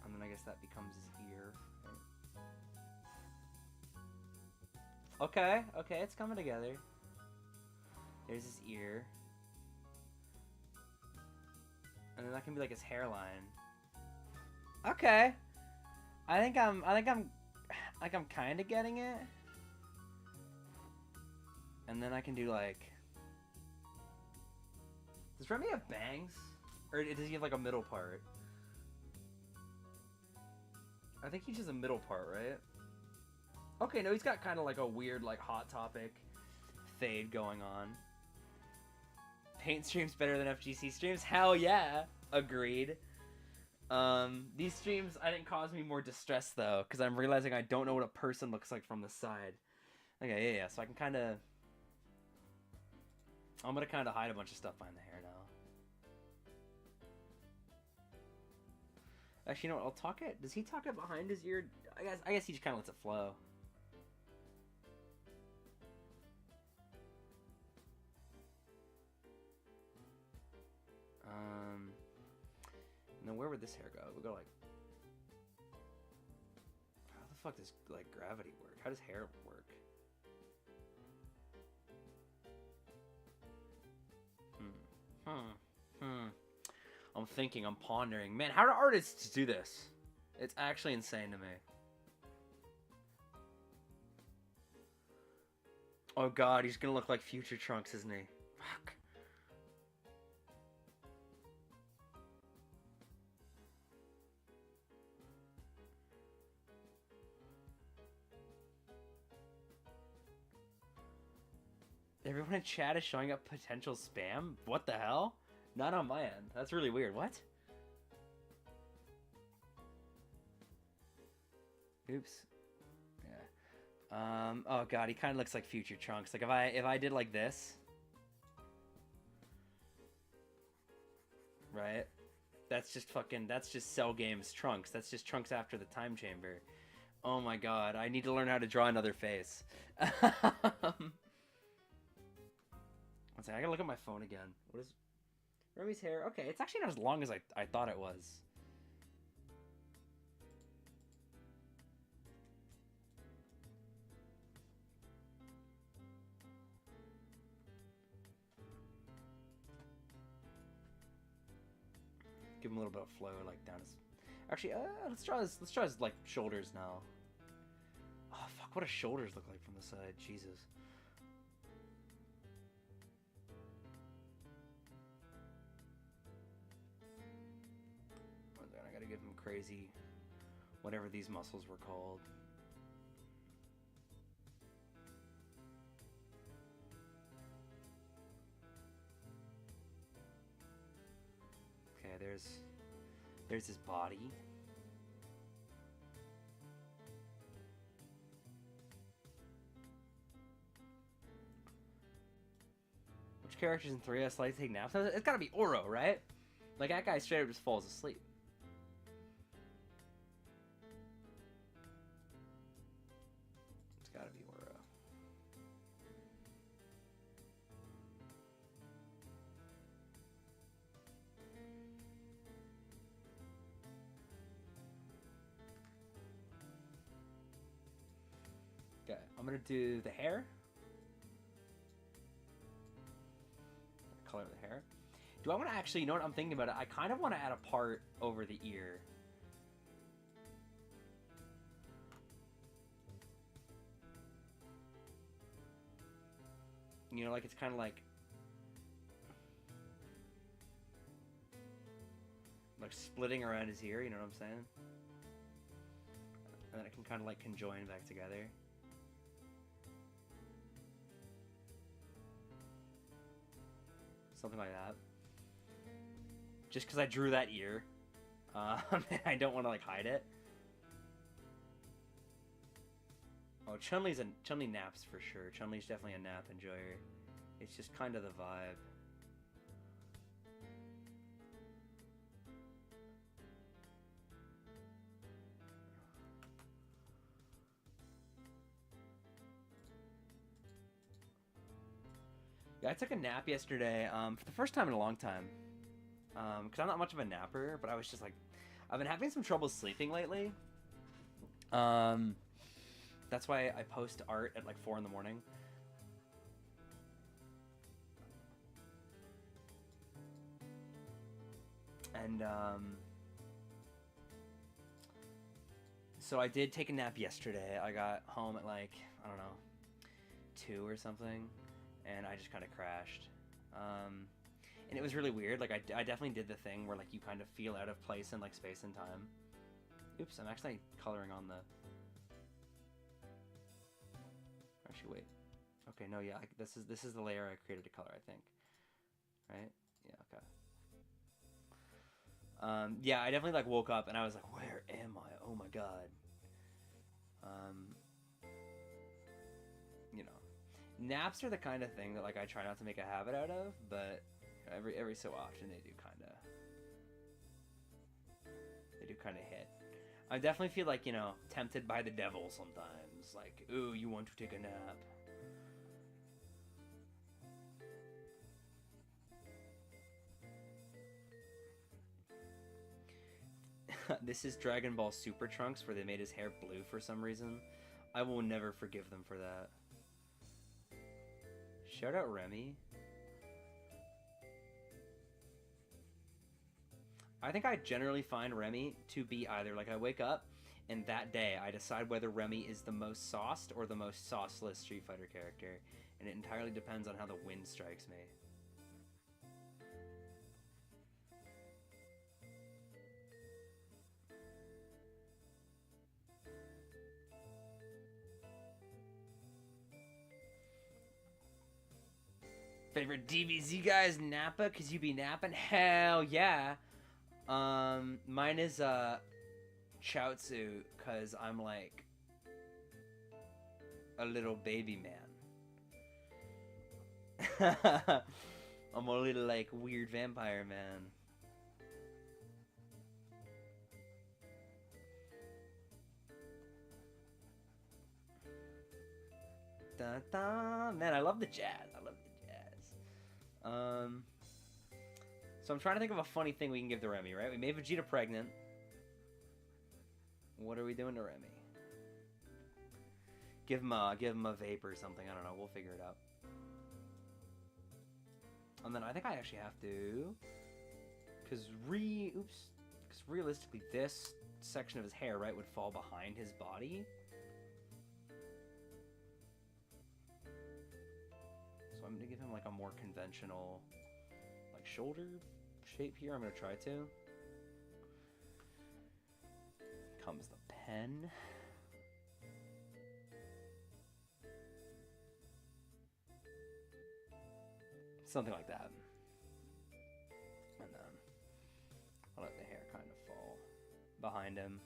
and then I guess that becomes his ear. Right? Okay, okay, it's coming together. There's his ear. And then that can be like his hairline. Okay. I think I'm kind of getting it. And then I can do like, does Remy have bangs? Or does he have like a middle part? I think he's just a middle part, right? Okay, no, he's got kind of like a weird like Hot Topic fade going on. Paint streams better than FGC streams? Hell yeah! Agreed. These streams, I think, cause me more distress, though, because I'm realizing I don't know what a person looks like from the side. Okay, yeah, so I can kind of... I'm gonna kind of hide a bunch of stuff behind the hair now. Actually, you know what, I'll talk it... Does he talk it behind his ear? I guess he just kind of lets it flow. And then where would this hair go? We'll go like... How the fuck does like gravity work? How does hair work? I'm thinking, I'm pondering. Man, how do artists do this? It's actually insane to me. Oh god, he's gonna look like Future Trunks, isn't he? Fuck. Everyone in chat is showing up potential spam? What the hell? Not on my end. That's really weird. What? Oops. Yeah. Oh god, he kind of looks like Future Trunks. Like if I did like this, right? That's just Cell Games Trunks. That's just Trunks after the time chamber. Oh my god, I need to learn how to draw another face. One second, I gotta look at my phone again. What is Remy's hair? Okay, it's actually not as long as I thought it was. Give him a little bit of flow, like down his. Actually, let's draw his like shoulders now. Oh fuck! What do shoulders look like from the side? Jesus. I gotta give him crazy, whatever these muscles were called. Okay, there's his body. Which characters in 3S like to take naps? It's gotta be Oro, right? Like that guy straight up just falls asleep. It's gotta be Oro. Okay, I'm gonna do the hair. Color of the hair. Do I want to actually, you know what I'm thinking about it? I kind of want to add a part over the ear. You know, like it's kind of like splitting around his ear, you know what I'm saying? And then it can kind of like conjoin back together. Something like that. Just because I drew that ear. I don't want to like hide it. Oh, Chun-Li naps for sure. Chun-Li's definitely a nap enjoyer. It's just kind of the vibe. Yeah, I took a nap yesterday for the first time in a long time. Because I'm not much of a napper, but I was just like, I've been having some trouble sleeping lately. That's why I post art at like 4 in the morning. And so I did take a nap yesterday. I got home at like, I don't know, 2 or something, and I just kind of crashed. And it was really weird. Like I definitely did the thing where like you kind of feel out of place in like space and time. Oops, I'm actually coloring on the. Actually, wait. Okay, no, yeah, this is the layer I created to color, I think. Right? Yeah, okay. Yeah, I definitely like woke up and I was like, where am I? Oh my god. You know, naps are the kind of thing that like I try not to make a habit out of, but every so often they do kind of hit. I definitely feel like, you know, tempted by the devil sometimes. Like, ooh, you want to take a nap. This is Dragon Ball Super Trunks where they made his hair blue for some reason. I will never forgive them for that. Shout out Remy. I think I generally find Remy to be either like I wake up and that day I decide whether Remy is the most sauced or the most sauceless Street Fighter character, and it entirely depends on how the wind strikes me. Favorite DBZ guys, Nappa, cause you be napping? Hell yeah. Mine is Chaozu, cause I'm like a little baby man. I'm a little like weird vampire man. Dun, dun. Man, I love the jazz. I love the jazz. So I'm trying to think of a funny thing we can give to Remy, right? We made Vegeta pregnant. What are we doing to Remy? Give him a vape or something. I don't know. We'll figure it out. And then I think I actually have to, because realistically, this section of his hair, right, would fall behind his body. So I'm gonna give him like a more conventional, like shoulder shape here. I'm gonna try to. Comes the pen. Something like that. And then I'll let the hair kind of fall behind him.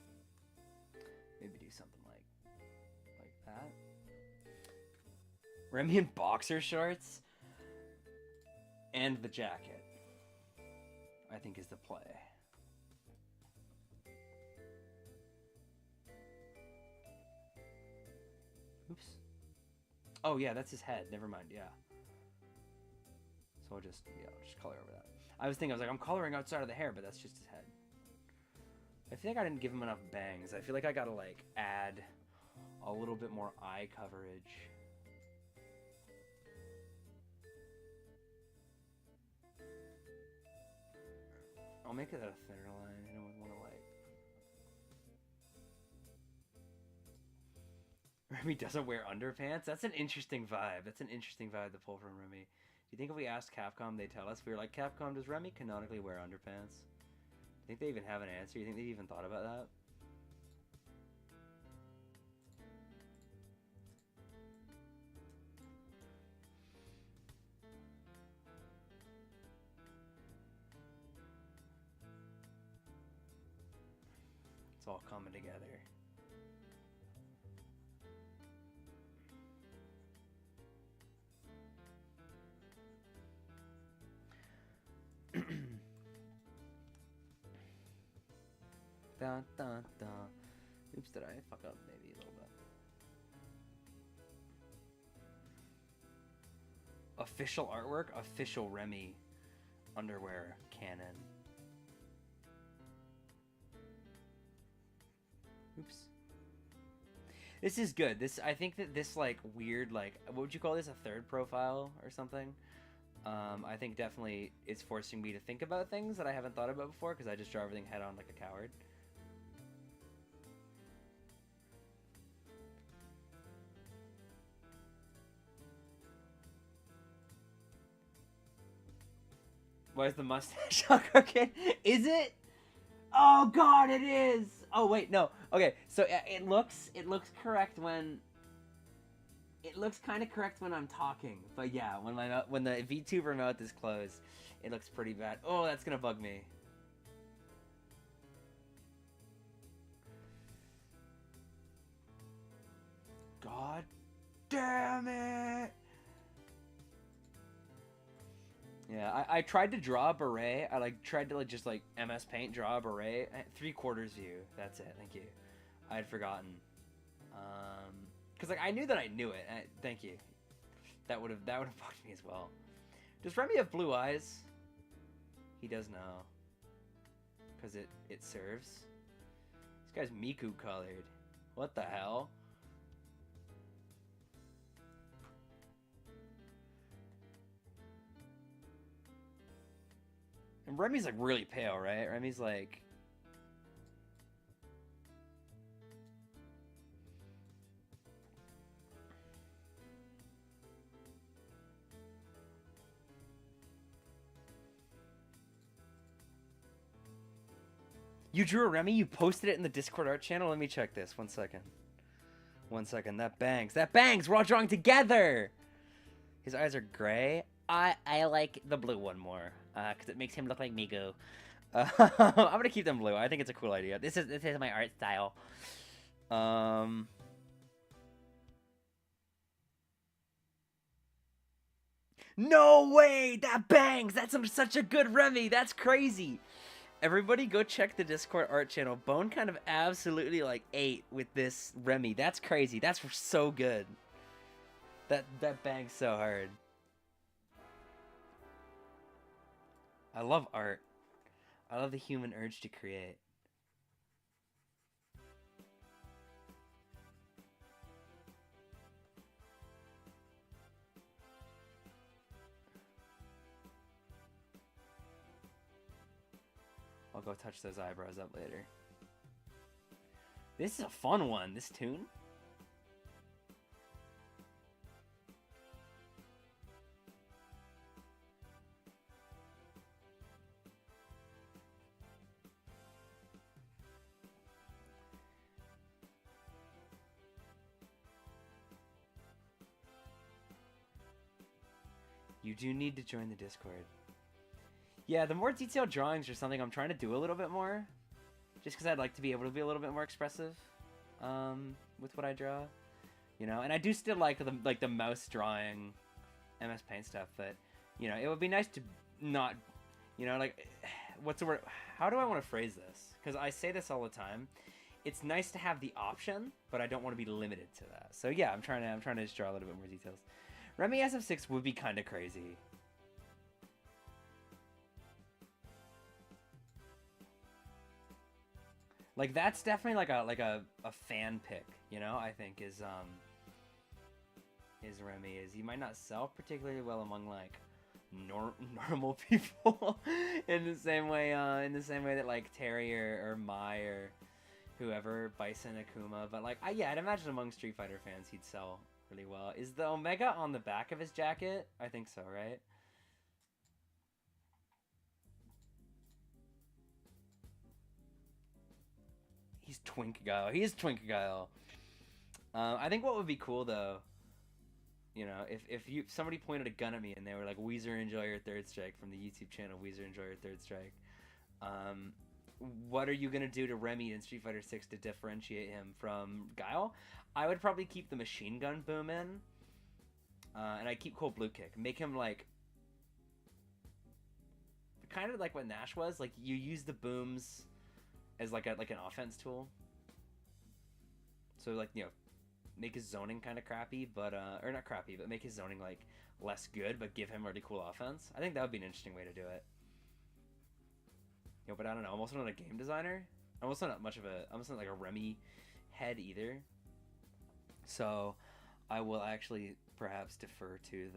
Maybe do something like that. Remy in boxer shorts and the jacket, I think, is the play. Oops. Oh yeah, that's his head. Never mind. Yeah. So I'll just color over that. I was like, I'm coloring outside of the hair, but that's just his head. I feel like I didn't give him enough bangs. I feel like I gotta like add a little bit more eye coverage. I'll make it a thinner line. I don't want to like... Remy doesn't wear underpants? That's an interesting vibe. That's an interesting vibe to pull from Remy. Do you think if we asked Capcom, they'd tell us? We were like, Capcom, does Remy canonically wear underpants? Do you think they even have an answer? Do you think they even thought about that? It's all coming together. Dun, dun, dun. Oops, did I fuck up maybe a little bit? Official artwork? Official Remy underwear canon. Oops. This is good. I think that this like weird, like, what would you call this? A third profile or something? I think definitely it's forcing me to think about things that I haven't thought about before, because I just draw everything head on like a coward. Why is the mustache on crooked? Is it? Oh god, it is! Oh wait, no. Okay, so it looks correct when... It looks kind of correct when I'm talking, but yeah, when the VTuber mouth is closed, it looks pretty bad. Oh, that's gonna bug me. God damn it! Yeah, I tried to draw a beret. I tried to just MS Paint draw a beret. 3/4 view. That's it. Thank you. I had forgotten. Cause I knew that I knew it. Thank you. That would have bugged me as well. Does Remy have blue eyes? He does now. Cause it serves. This guy's Miku colored. What the hell? And Remy's really pale, right? Remy's like... You drew a Remy? You posted it in the Discord art channel? Let me check this. 1 second. 1 second. That bangs. That bangs! We're all drawing together! His eyes are gray. I like the blue one more because it makes him look like Migu. I'm gonna keep them blue. I think it's a cool idea. This is my art style. Um. No way! That bangs! That's such a good Remy! That's crazy! Everybody go check the Discord art channel. Bone kind of absolutely like ate with this Remy. That's crazy. That's so good. That bangs so hard. I love art. I love the human urge to create. I'll go touch those eyebrows up later. This is a fun one, this tune. You do need to join the Discord. Yeah, the more detailed drawings are something I'm trying to do a little bit more. Just because I'd like to be able to be a little bit more expressive with what I draw. You know, and I do still like the mouse drawing MS Paint stuff, but, you know, it would be nice to not, you know, like, what's the word? How do I want to phrase this? Because I say this all the time. It's nice to have the option, but I don't want to be limited to that. So yeah, I'm trying to just draw a little bit more details. Remy SF6 would be kind of crazy. Like that's definitely like a fan pick, you know. I think is Remy is he might not sell particularly well among like normal people in the same way that like Terry or Mai or whoever, Bison, Akuma, but like yeah, I'd imagine among Street Fighter fans he'd sell really well. Is the Omega on the back of his jacket? I think so, right? He's Twink Guile. He is Twink Guile. I think what would be cool though, you know, if somebody pointed a gun at me and they were like, WeezerEnjoyer Third Strike from the YouTube channel WeezerEnjoyer Third Strike. What are you gonna do to Remy in Street Fighter 6 to differentiate him from Guile? I would probably keep the machine gun boom in, and I'd keep Cold Blue Kick. Make him like kind of like what Nash was. Like you use the booms as like an offense tool. So like, you know, make his zoning kind of crappy, but or not crappy, but make his zoning like less good, but give him really cool offense. I think that would be an interesting way to do it. You know, but I don't know. I'm also not a game designer. I'm also not like a Remy head either. So I will actually perhaps defer to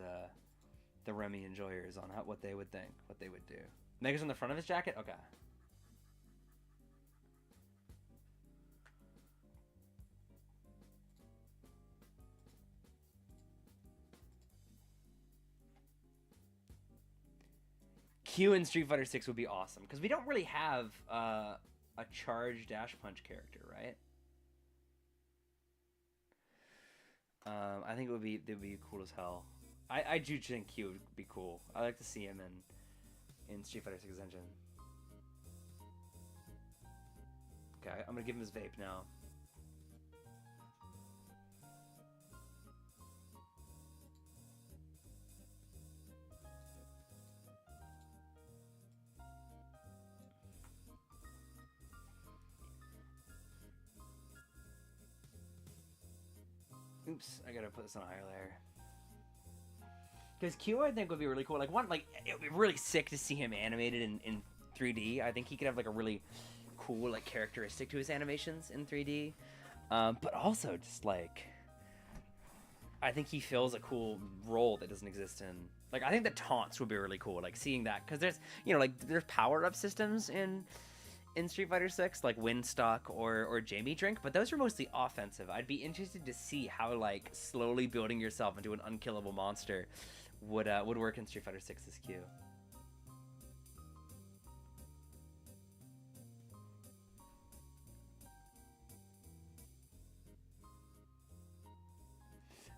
the Remy enjoyers on what they would think, what they would do. Mega's on the front of his jacket? Okay. Q in Street Fighter 6 would be awesome because we don't really have a charge dash punch character, right? I think it'd be cool as hell. I do think Q would be cool. I like to see him in Street Fighter 6 Engine. Okay, I'm gonna give him his vape now. Oops, I gotta put this on a higher layer. Because Q, I think, would be really cool. Like, it would be really sick to see him animated in 3D. I think he could have, like, a really cool, like, characteristic to his animations in 3D. But also, just, like, I think he fills a cool role that doesn't exist in... Like, I think the taunts would be really cool, like, seeing that. Because there's, you know, like, there's power-up systems in Street Fighter 6, like Windstock or Jamie Drink, but those are mostly offensive. I'd be interested to see how, like, slowly building yourself into an unkillable monster would work in Street Fighter 6's Q.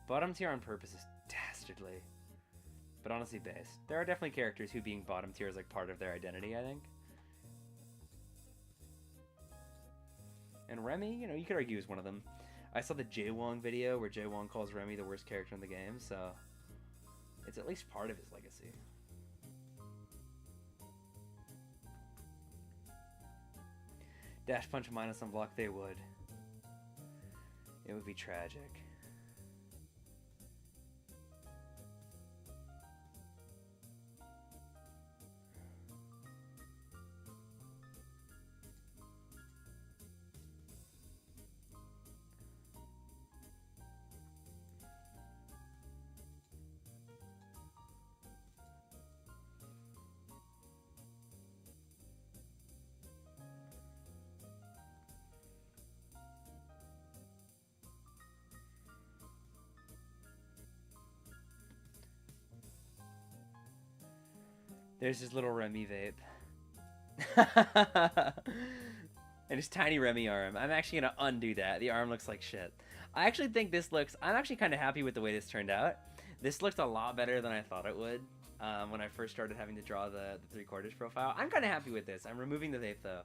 Bottom tier on purpose is dastardly. but honestly based. There are definitely characters who being bottom tier is like part of their identity, I think. And Remy, you know, you could argue is one of them. I saw the Jaewong video where Jaewong calls Remy the worst character in the game, so it's at least part of his legacy. Dash punch minus unblock, they would. It would be tragic. There's his little Remy vape. And his tiny Remy arm. I'm actually going to undo that. The arm looks like shit. I actually think this looks... I'm actually kind of happy with the way this turned out. This looked a lot better than I thought it would when I first started having to draw the 3/4 profile. I'm kind of happy with this. I'm removing the vape, though.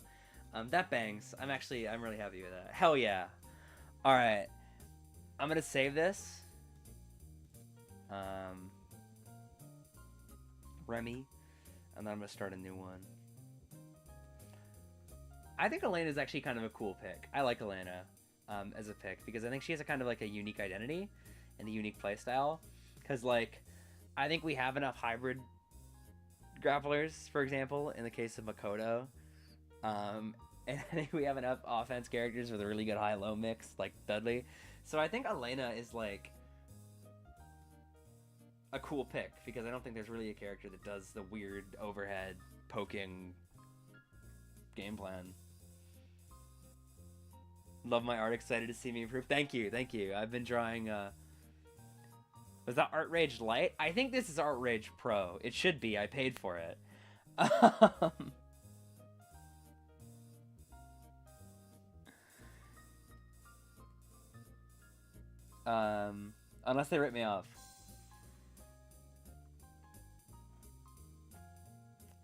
That bangs. I'm really happy with that. Hell yeah. Alright. I'm going to save this. Remy. And then I'm going to start a new one. I think Elena is actually kind of a cool pick. I like Elena as a pick because I think she has a kind of like a unique identity and a unique playstyle. Because, like, I think we have enough hybrid grapplers, for example, in the case of Makoto. And I think we have enough offense characters with a really good high-low mix, like Dudley. So I think Elena is, like, a cool pick because I don't think there's really a character that does the weird overhead poking game plan. Love my art, excited to see me improve. Thank you, thank you. I've been drawing, was that Art Rage Lite? I think this is Art Rage Pro. It should be, I paid for it. Unless they rip me off.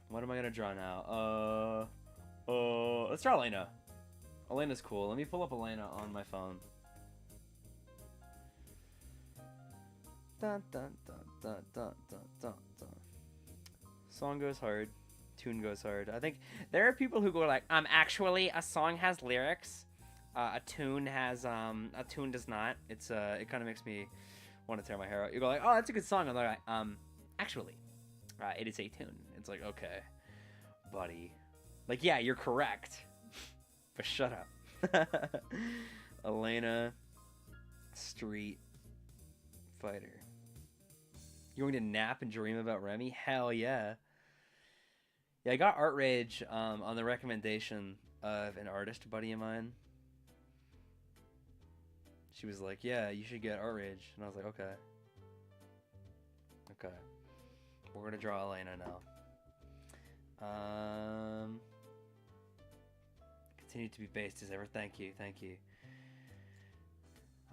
What am I gonna draw now? Let's draw Elena. Elena's cool. Let me pull up Elena on my phone. Dun, dun, dun, dun, dun, dun, dun, dun. Song goes hard. Tune goes hard. I think there are people who go like, actually, a song has lyrics. A tune does not. It's it kind of makes me want to tear my hair out. You go like, oh, that's a good song. And they're like, actually, it is a tune. It's like, okay, buddy. Like, yeah, you're correct. But shut up. Elena, Street Fighter. You want me to nap and dream about Remy? Hell yeah. Yeah, I got Art Rage on the recommendation of an artist buddy of mine. She was like, yeah, you should get Art Rage. And I was like, okay. Okay. We're going to draw Elena now. Continue to be based as ever. Thank you, thank you.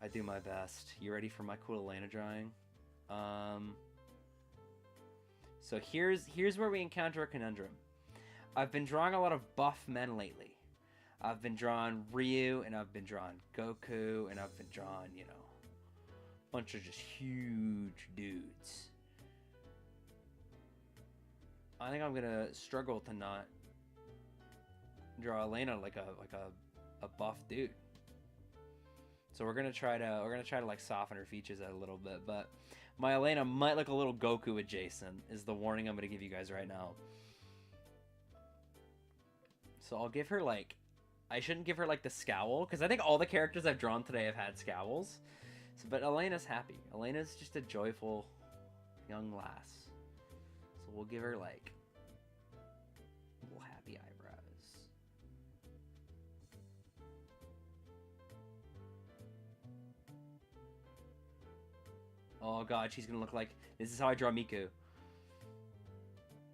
I do my best. You ready for my cool Elena drawing? So here's where we encounter a conundrum. I've been drawing a lot of buff men lately. I've been drawing Ryu, and I've been drawing Goku, and I've been drawing, you know, a bunch of just huge dudes. I think I'm gonna struggle to not draw Elena like a buff dude. So we're gonna try to like soften her features out a little bit, but my Elena might look a little Goku adjacent is the warning I'm gonna give you guys right now. So I'll give her like, I shouldn't give her like the scowl because I think all the characters I've drawn today have had scowls. So, but Elena's happy. Elena's just a joyful young lass. So we'll give her like little happy eyebrows. Oh god, she's gonna look like, this is how I draw Miku.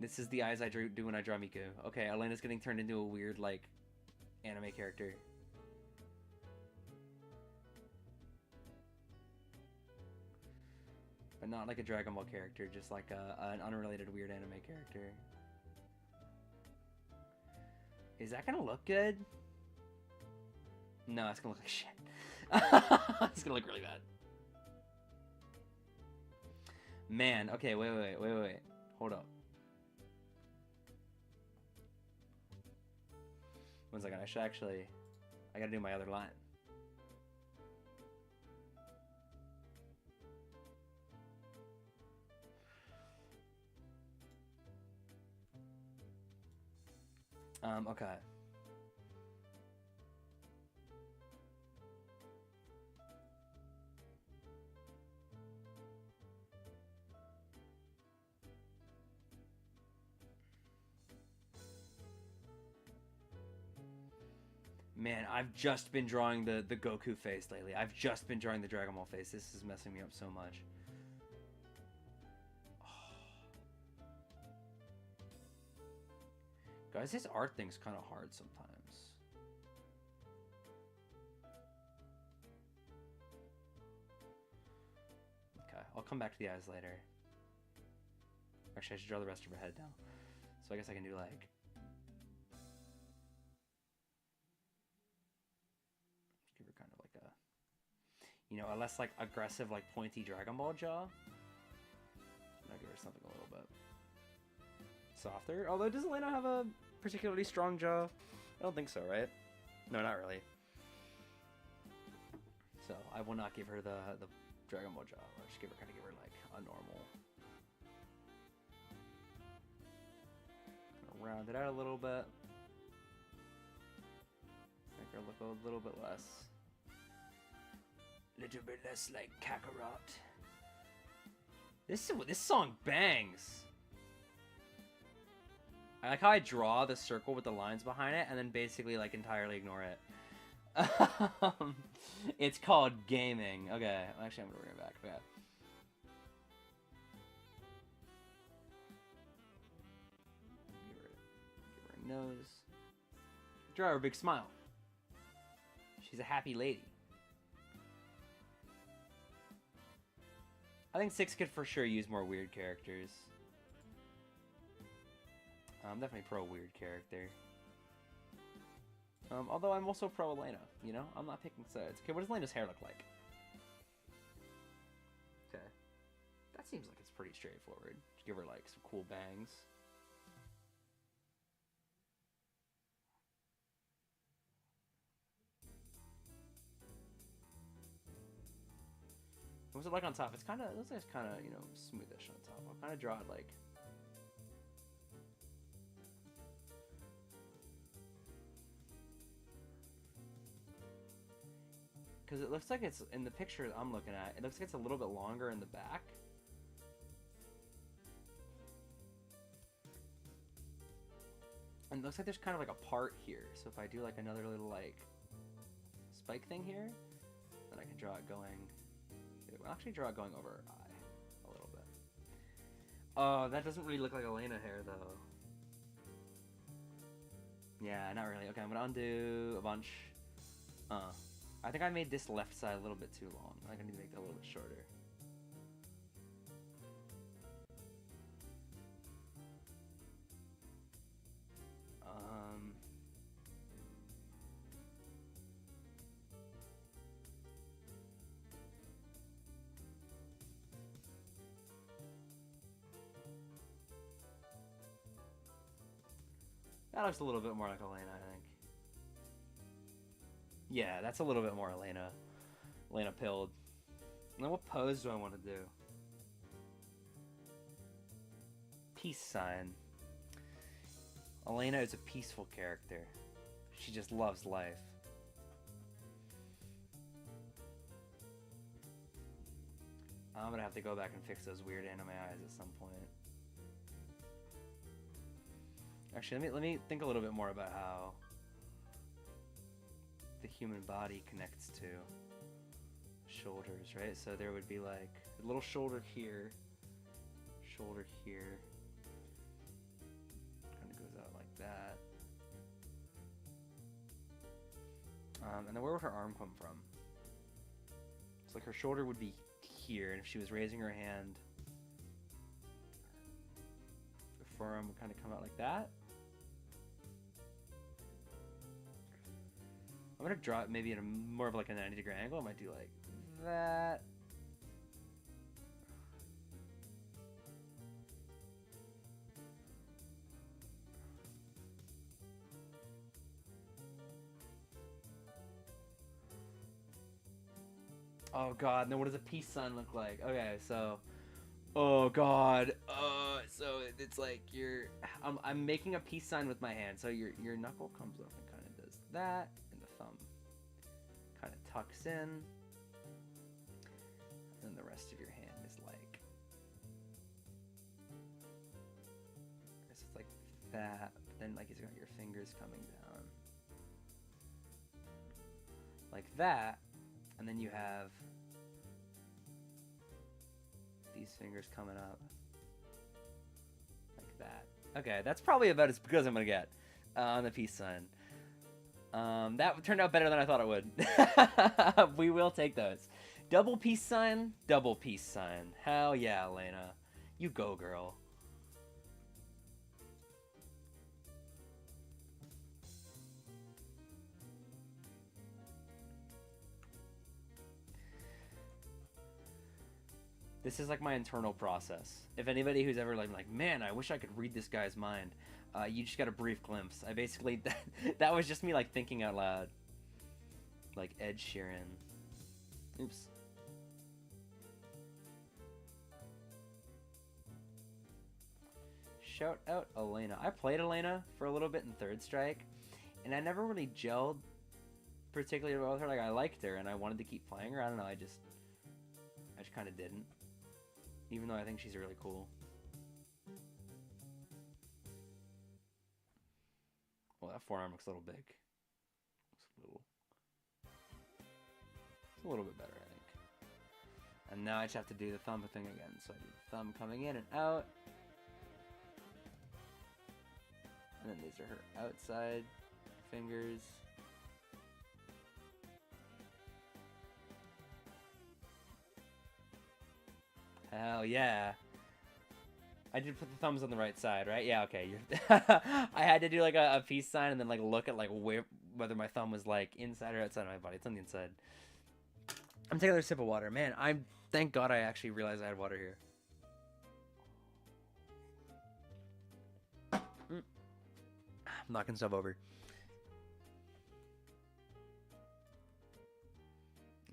This is the eyes I do when I draw Miku. Okay, Elena's getting turned into a weird like anime character. But not like a Dragon Ball character, just like an unrelated weird anime character. Is that gonna look good? No, it's gonna look like shit. It's gonna look really bad. Man, okay, wait. Hold up. 1 second, I gotta do my other line. Okay. Man, I've just been drawing the Goku face lately. I've just been drawing the Dragon Ball face. This is messing me up so much. Guys, this art thing's kind of hard sometimes. Okay, I'll come back to the eyes later. Actually, I should draw the rest of her head now. So I guess I can do like... give her kind of like a... you know, a less like aggressive, like pointy Dragon Ball jaw. And I'll give her something a little bit softer. Although, does Elena have a particularly strong jaw? I don't think so, right? No, not really. So I will not give her the Dragon Ball jaw. I'll just give her like a normal. Round it out a little bit. Make her look a little bit less. Little bit less like Kakarot. This song bangs. I like how I draw the circle with the lines behind it and then basically like entirely ignore it. It's called gaming. Okay, actually I'm gonna bring it back. Okay. Give her a nose. Draw her a big smile. She's a happy lady. I think 6 could for sure use more weird characters. I'm definitely pro weird character. Although I'm also pro Elena, you know? I'm not picking sides. Okay, what does Elena's hair look like? Okay. That seems like it's pretty straightforward. Just give her like some cool bangs. What's it like on top? It's kind of, it looks like it's kind of, you know, smoothish on top. I'll kind of draw it like... because it looks like it's, in the picture I'm looking at, it looks like it's a little bit longer in the back. And it looks like there's kind of like a part here. So if I do like another little like spike thing here, then I can draw it going, I'll actually draw it going over her eye a little bit. Oh, that doesn't really look like Elena hair though. Yeah, not really. Okay, I'm gonna undo a bunch. I think I made this left side a little bit too long. I think I need to make that a little bit shorter. That looks a little bit more like Elena, I think. Yeah, that's a little bit more Elena. Elena pilled. Now what pose do I want to do? Peace sign. Elena is a peaceful character. She just loves life. I'm gonna have to go back and fix those weird anime eyes at some point. Actually, let me think a little bit more about how the human body connects to shoulders, right? So there would be like a little shoulder here, kind of goes out like that. And then where would her arm come from? It's like her shoulder would be here, and if she was raising her hand, the forearm would kind of come out like that. I'm gonna draw it maybe in a more of like a 90-degree angle. I might do like that. Oh god, now what does a peace sign look like? Okay, so, oh god, so it's like I'm making a peace sign with my hand. So your knuckle comes up and kind of does that, and the thumb kind of tucks in, and then the rest of your hand is like, it's like that. But then like you've got your fingers coming down, like that. And then you have these fingers coming up like that. Okay, that's probably about as good as I'm gonna get on the peace sign. That turned out better than I thought it would. We will take those. Double peace sign, double peace sign. Hell yeah, Elena. You go, girl. This is like my internal process. If anybody who's ever like, man, I wish I could read this guy's mind, you just got a brief glimpse. I basically, that was just me like thinking out loud. Like Ed Sheeran. Oops. Shout out Elena. I played Elena for a little bit in Third Strike, and I never really gelled particularly well with her. Like I liked her and I wanted to keep playing her. I don't know, I just kind of didn't. Even though I think she's really cool. Well, that forearm looks a little big. It's a little bit better, I think. And now I just have to do the thumb thing again. So I do the thumb coming in and out. And then these are her outside fingers. Hell yeah. I did put the thumbs on the right side, right? Yeah, okay. I had to do like a peace sign and then like look at like whether my thumb was like inside or outside of my body. It's on the inside. I'm taking another sip of water. Man, thank God I actually realized I had water here. I'm knocking stuff over.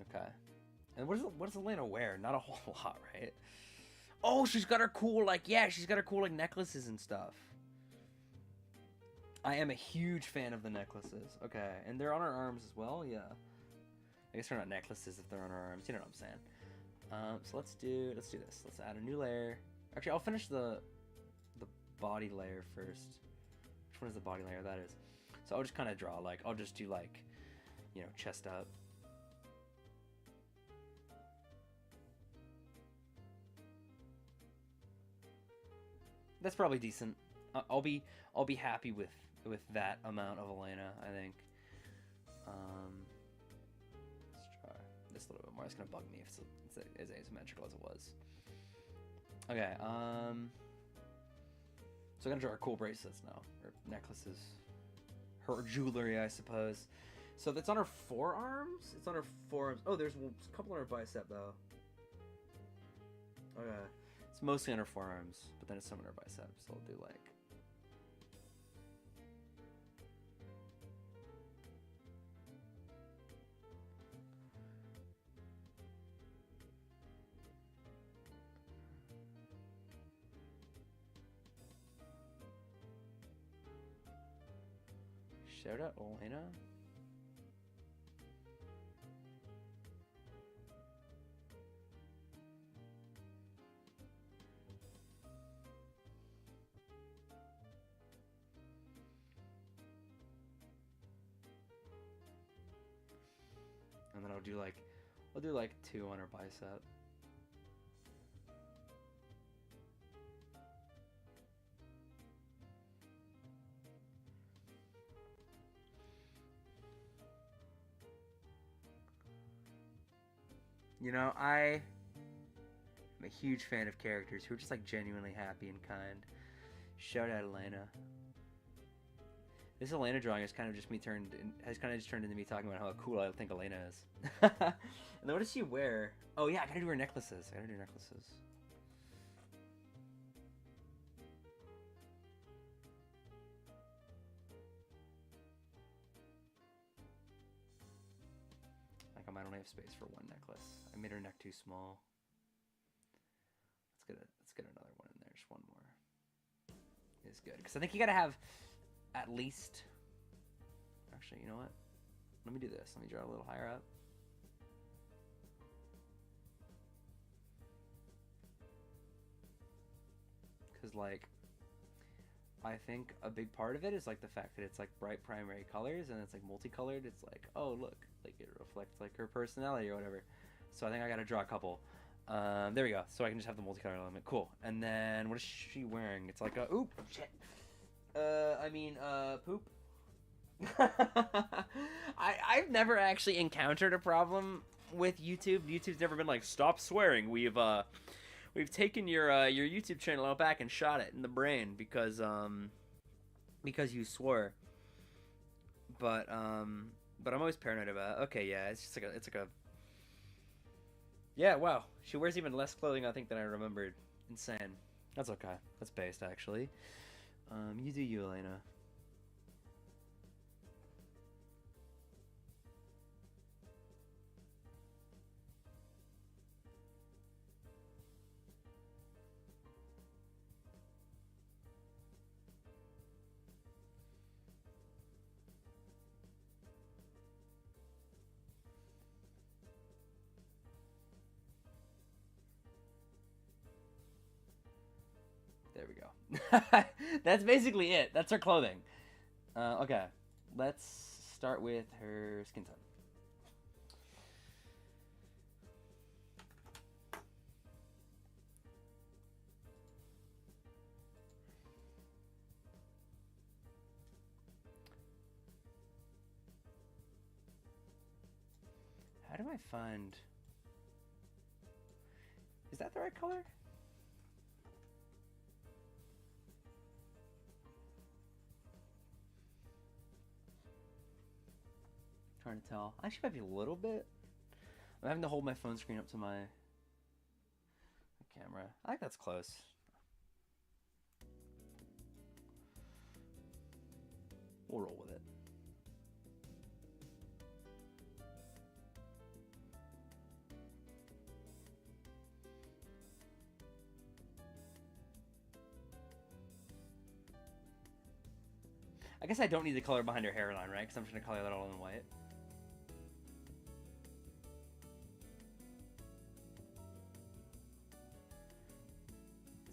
Okay. And what does Elena wear? Not a whole lot, right? Oh, she's got her cool, like, yeah, she's got her cool, like, necklaces and stuff. I am a huge fan of the necklaces. Okay, and they're on her arms as well, yeah. I guess they're not necklaces if they're on her arms. You know what I'm saying. So let's do this. Let's add a new layer. Actually, I'll finish the body layer first. Which one is the body layer? That is. So I'll just kind of draw, like, I'll just do, like, you know, chest up. That's probably decent. I'll be happy with that amount of Elena, I think. Let's try this a little bit more. It's gonna bug me if it's as asymmetrical as it was. Okay. So I'm gonna draw her cool bracelets now, or necklaces, her jewelry, I suppose. So that's on her forearms. It's on her forearms. Oh, there's a couple on her bicep though. Okay. It's mostly on her forearms, but then it's some on her biceps, so I'll do like... Shout out Elena. And then I'll do like 2 on her bicep. You know, I a huge fan of characters who are just like genuinely happy and kind. Shout out Elena. This Elena drawing has kind of just turned into me talking about how cool I think Elena is. And then what does she wear? Oh yeah, I gotta do her necklaces. I gotta do necklaces. Like I might only have space for one necklace. I made her neck too small. Let's get another one in there. Just one more. Is good because I think you gotta have at least. Actually, you know what? Let me do this. Let me draw a little higher up. Because like, I think a big part of it is like the fact that it's like bright primary colors and it's like multicolored. It's like, oh look, like it reflects like her personality or whatever. So I think I gotta draw a couple. There we go. So I can just have the multicolored element. Cool. And then what is she wearing? It's like a oop shit. Poop. I've never actually encountered a problem with YouTube. YouTube's never been like, stop swearing. We've taken your YouTube channel out back and shot it in the brain because you swore. But I'm always paranoid about it. Okay, yeah, it's like a yeah, wow. She wears even less clothing I think than I remembered. Insane. That's okay. That's based actually. You do you, Elena. There we go. That's basically it. That's her clothing. Okay, let's start with her skin tone. How do I find... Is that the right color? Trying to tell. Actually, might be a little bit. I'm having to hold my phone screen up to my camera. I think that's close. We'll roll with it. I guess I don't need the color behind her hairline, right? Because I'm just going to color that all in white.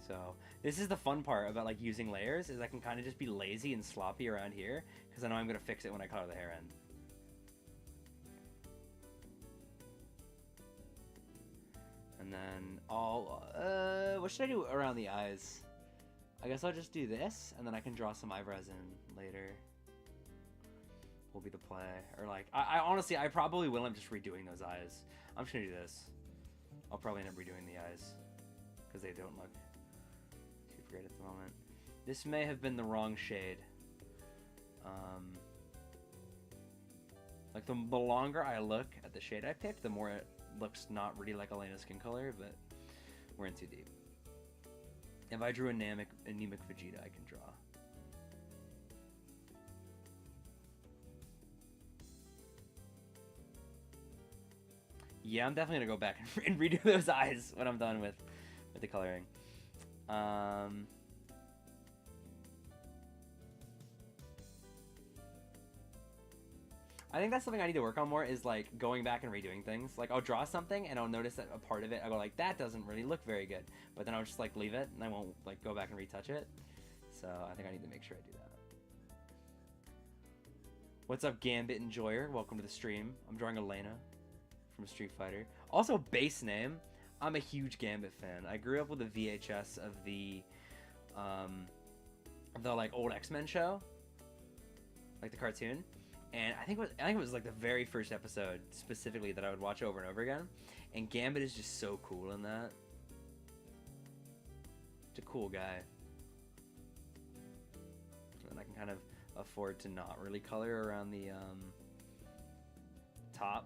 So this is the fun part about like using layers, is I can kind of just be lazy and sloppy around here because I know I'm going to fix it when I color the hair end. And then what should I do around the eyes? I guess I'll just do this, and then I can draw some eyebrows in later. Will be the play. Or like, I honestly, I probably will end up just redoing those eyes. I'm just gonna do this. I'll probably end up redoing the eyes because they don't look too great at the moment. This may have been the wrong shade. Like the longer I look at the shade I picked, the more it looks not really like Elena's skin color, but we're in too deep. If I drew anemic Vegeta, I can draw. Yeah, I'm definitely gonna go back and redo those eyes when I'm done with the coloring. I think that's something I need to work on more, is like going back and redoing things. Like I'll draw something and I'll notice that a part of it, I go like, that doesn't really look very good. But then I'll just like leave it and I won't like go back and retouch it. So I think I need to make sure I do that. What's up, WeezerEnjoyer? Welcome to the stream. I'm drawing Elena from Street Fighter. Also, base name. I'm a huge Gambit fan. I grew up with a VHS of the like old X-Men show, like the cartoon. And I think it was like the very first episode specifically that I would watch over and over again. And Gambit is just so cool in that. Just a cool guy. And I can kind of afford to not really color around the top.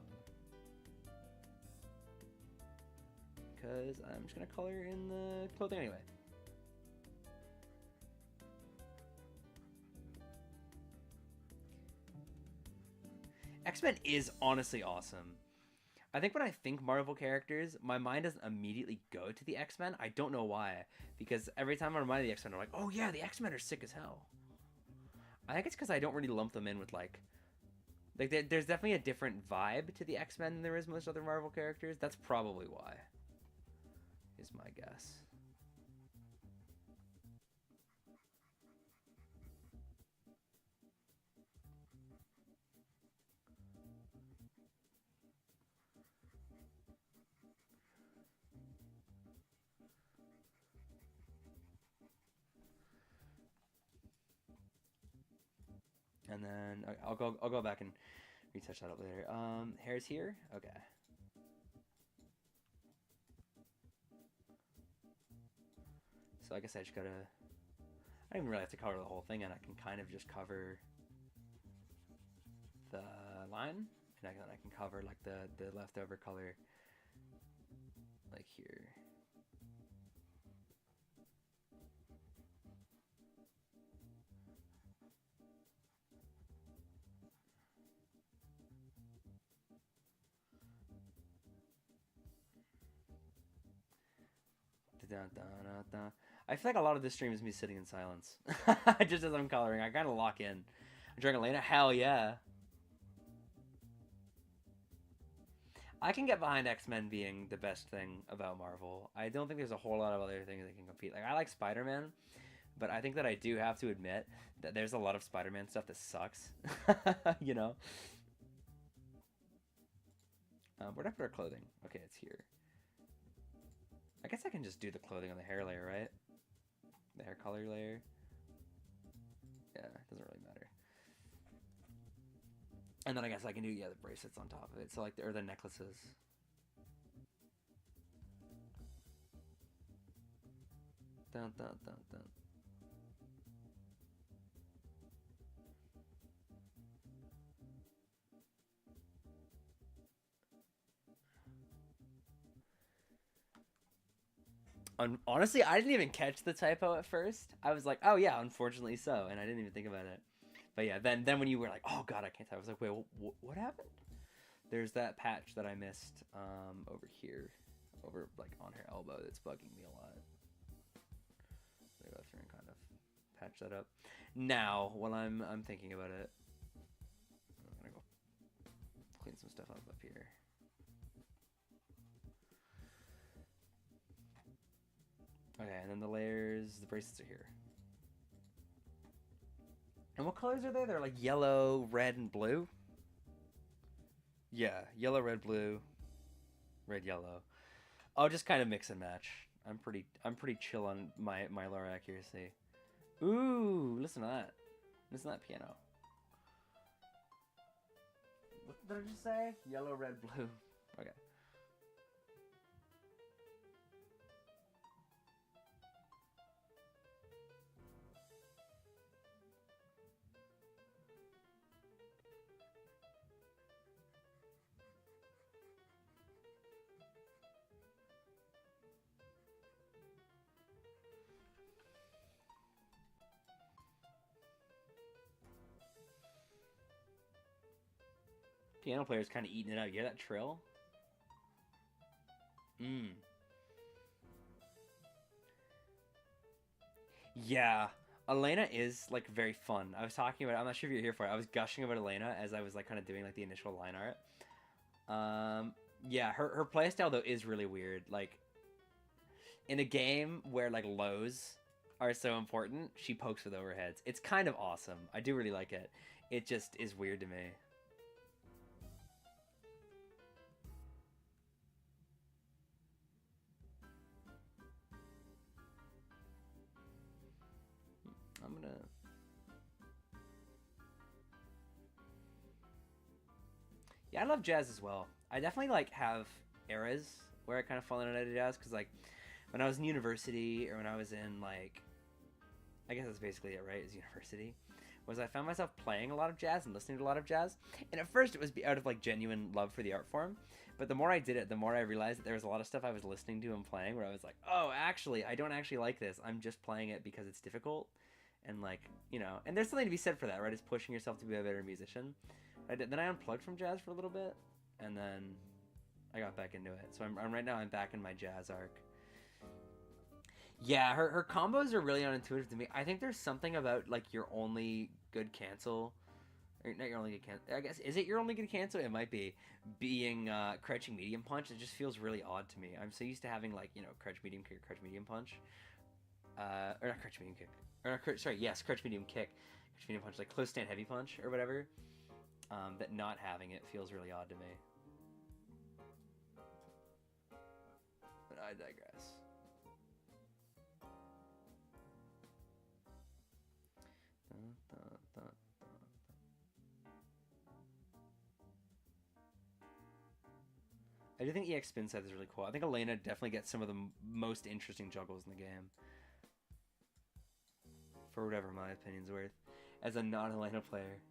Because I'm just going to color in the clothing anyway. X-Men is honestly awesome. I think when I think Marvel characters, my mind doesn't immediately go to the X-Men. I don't know why. Because every time I'm reminded of the X-Men, I'm like, oh yeah, the X-Men are sick as hell. I think it's because I don't really lump them in with like there's definitely a different vibe to the X-Men than there is most other Marvel characters. That's probably why, is my guess. And then I'll go back and retouch that up later. Hair's here. Okay. So I guess I just gotta. I don't even really have to cover the whole thing, and I can kind of just cover the line, and then I can cover like the leftover color, like here. I feel like a lot of this stream is me sitting in silence. Just as I'm coloring. I gotta lock in. I'm drawing Elena? Hell yeah. I can get behind X-Men being the best thing about Marvel. I don't think there's a whole lot of other things that can compete. Like, I like Spider-Man, but I think that I do have to admit that there's a lot of Spider-Man stuff that sucks. You know? Where'd I put our clothing? Okay, it's here. I guess I can just do the clothing on the hair layer, right? The hair color layer. Yeah, it doesn't really matter. And then I guess I can do, yeah, the bracelets on top of it. So like, or the necklaces. Dun, dun, dun, dun. Honestly, I didn't even catch the typo at first. I was like, oh yeah, unfortunately so, and I didn't even think about it. But yeah, then when you were like, oh god, I can't type, I was like, wait, what happened? There's that patch that I missed over here, over like on her elbow that's bugging me a lot. So I go through and kind of patch that up. Now, while I'm thinking about it, I'm gonna go clean some stuff up here. Okay, and then the layers, the bracelets are here. And what colors are they? They're like yellow, red, and blue? Yeah, yellow, red, blue, red, yellow. I'll just kind of mix and match. I'm pretty chill on my lower accuracy. Ooh, listen to that. Listen to that piano. What did I just say? Yellow, red, blue. Okay. Piano player's kind of eating it up. You hear that trill? Mmm. Yeah. Elena is like very fun. I was talking about it. I'm not sure if you're here for it. I was gushing about Elena as I was like kind of doing like the initial line art. Yeah, her playstyle though is really weird. Like in a game where like lows are so important, she pokes with overheads. It's kind of awesome. I do really like it. It just is weird to me. I'm gonna... Yeah, I love jazz as well. I definitely like have eras where I kind of fall in and out of jazz because like when I was in university, or when I was in like, I guess that's basically it, right? Is university. Was I found myself playing a lot of jazz and listening to a lot of jazz, and at first it was out of like genuine love for the art form, but the more I did it, the more I realized that there was a lot of stuff I was listening to and playing where I was like, oh, actually, I don't actually like this. I'm just playing it because it's difficult, and like, you know, and there's something to be said for that, right? It's pushing yourself to be a better musician. Then I unplugged from jazz for a little bit, and then I got back into it. So I'm right now I'm back in my jazz arc. Yeah, her combos are really unintuitive to me. I think there's something about like your only good cancel, or not your only good cancel. I guess is it your only good cancel? It might be being crouching medium punch. It just feels really odd to me. I'm so used to having like crouch medium kick, or crouch medium punch, or not crouch medium kick, or not, sorry, yes, crouch medium kick, crouch medium punch, like close stand heavy punch or whatever. That not having it feels really odd to me. But I digress. I do think EX spin side is really cool. I think Elena definitely gets some of the most interesting juggles in the game. For whatever my opinion's worth. As a non-Elena player.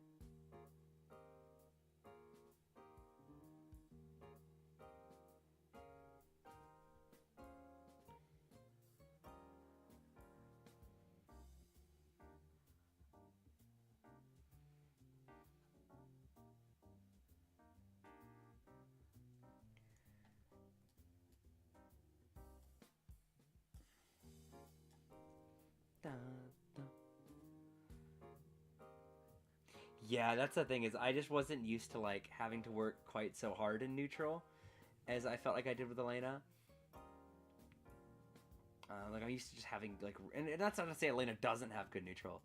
Yeah, that's the thing, is I just wasn't used to like having to work quite so hard in neutral as I felt like I did with Elena. Like I'm used to just having like, and that's not to say Elena doesn't have good neutral.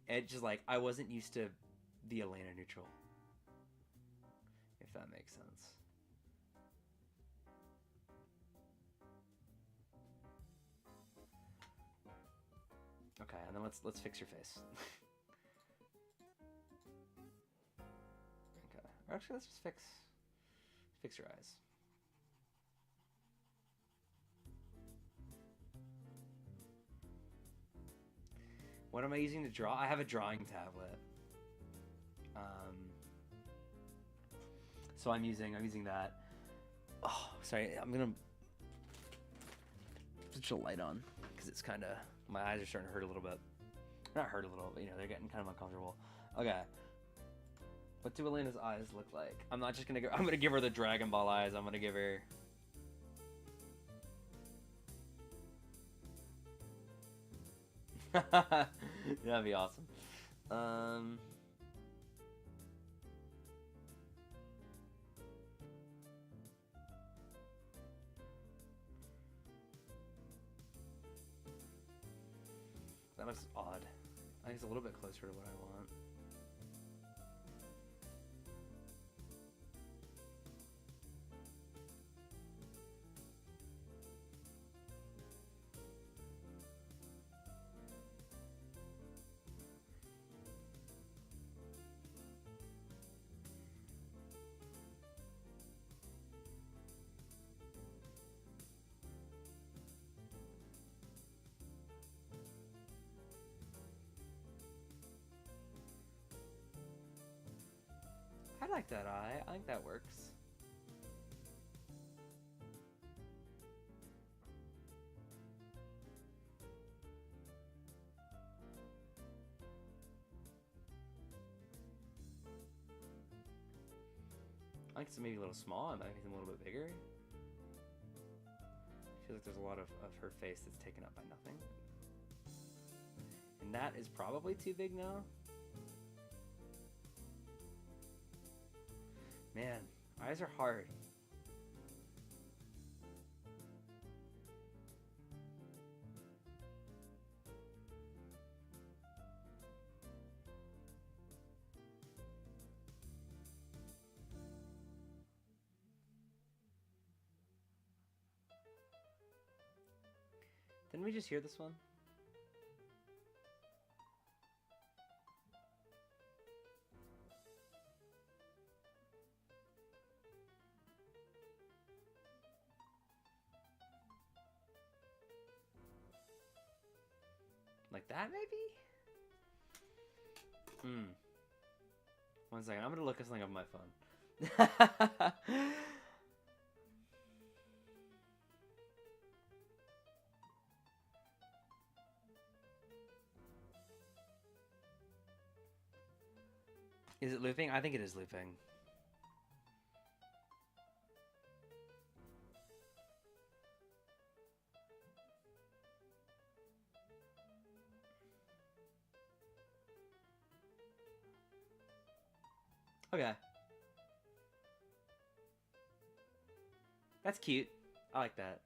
It's just like I wasn't used to the Elena neutral, if that makes sense. Okay, and then let's fix your face. Okay, or actually let's just fix your eyes. What am I using to draw? I have a drawing tablet. So I'm using that. Oh, sorry, I'm gonna put a light on because it's kind of, my eyes are starting to hurt a little bit. Not hurt a little, but they're getting kind of uncomfortable. Okay. What do Elena's eyes look like? I'm not just gonna go. I'm gonna give her the Dragon Ball eyes. I'm gonna give her. That'd be awesome. That looks odd. I think it's a little bit closer to what I want. I like that eye. I think that works. I think it's maybe a little small. I might make them a little bit bigger. I feel like there's a lot of her face that's taken up by nothing. And that is probably too big now. Man, eyes are hard. Didn't we just hear this one? Like that, maybe? Hmm. 1 second. I'm gonna look at something on my phone. Is it looping? I think it is looping. Okay. That's cute. I like that.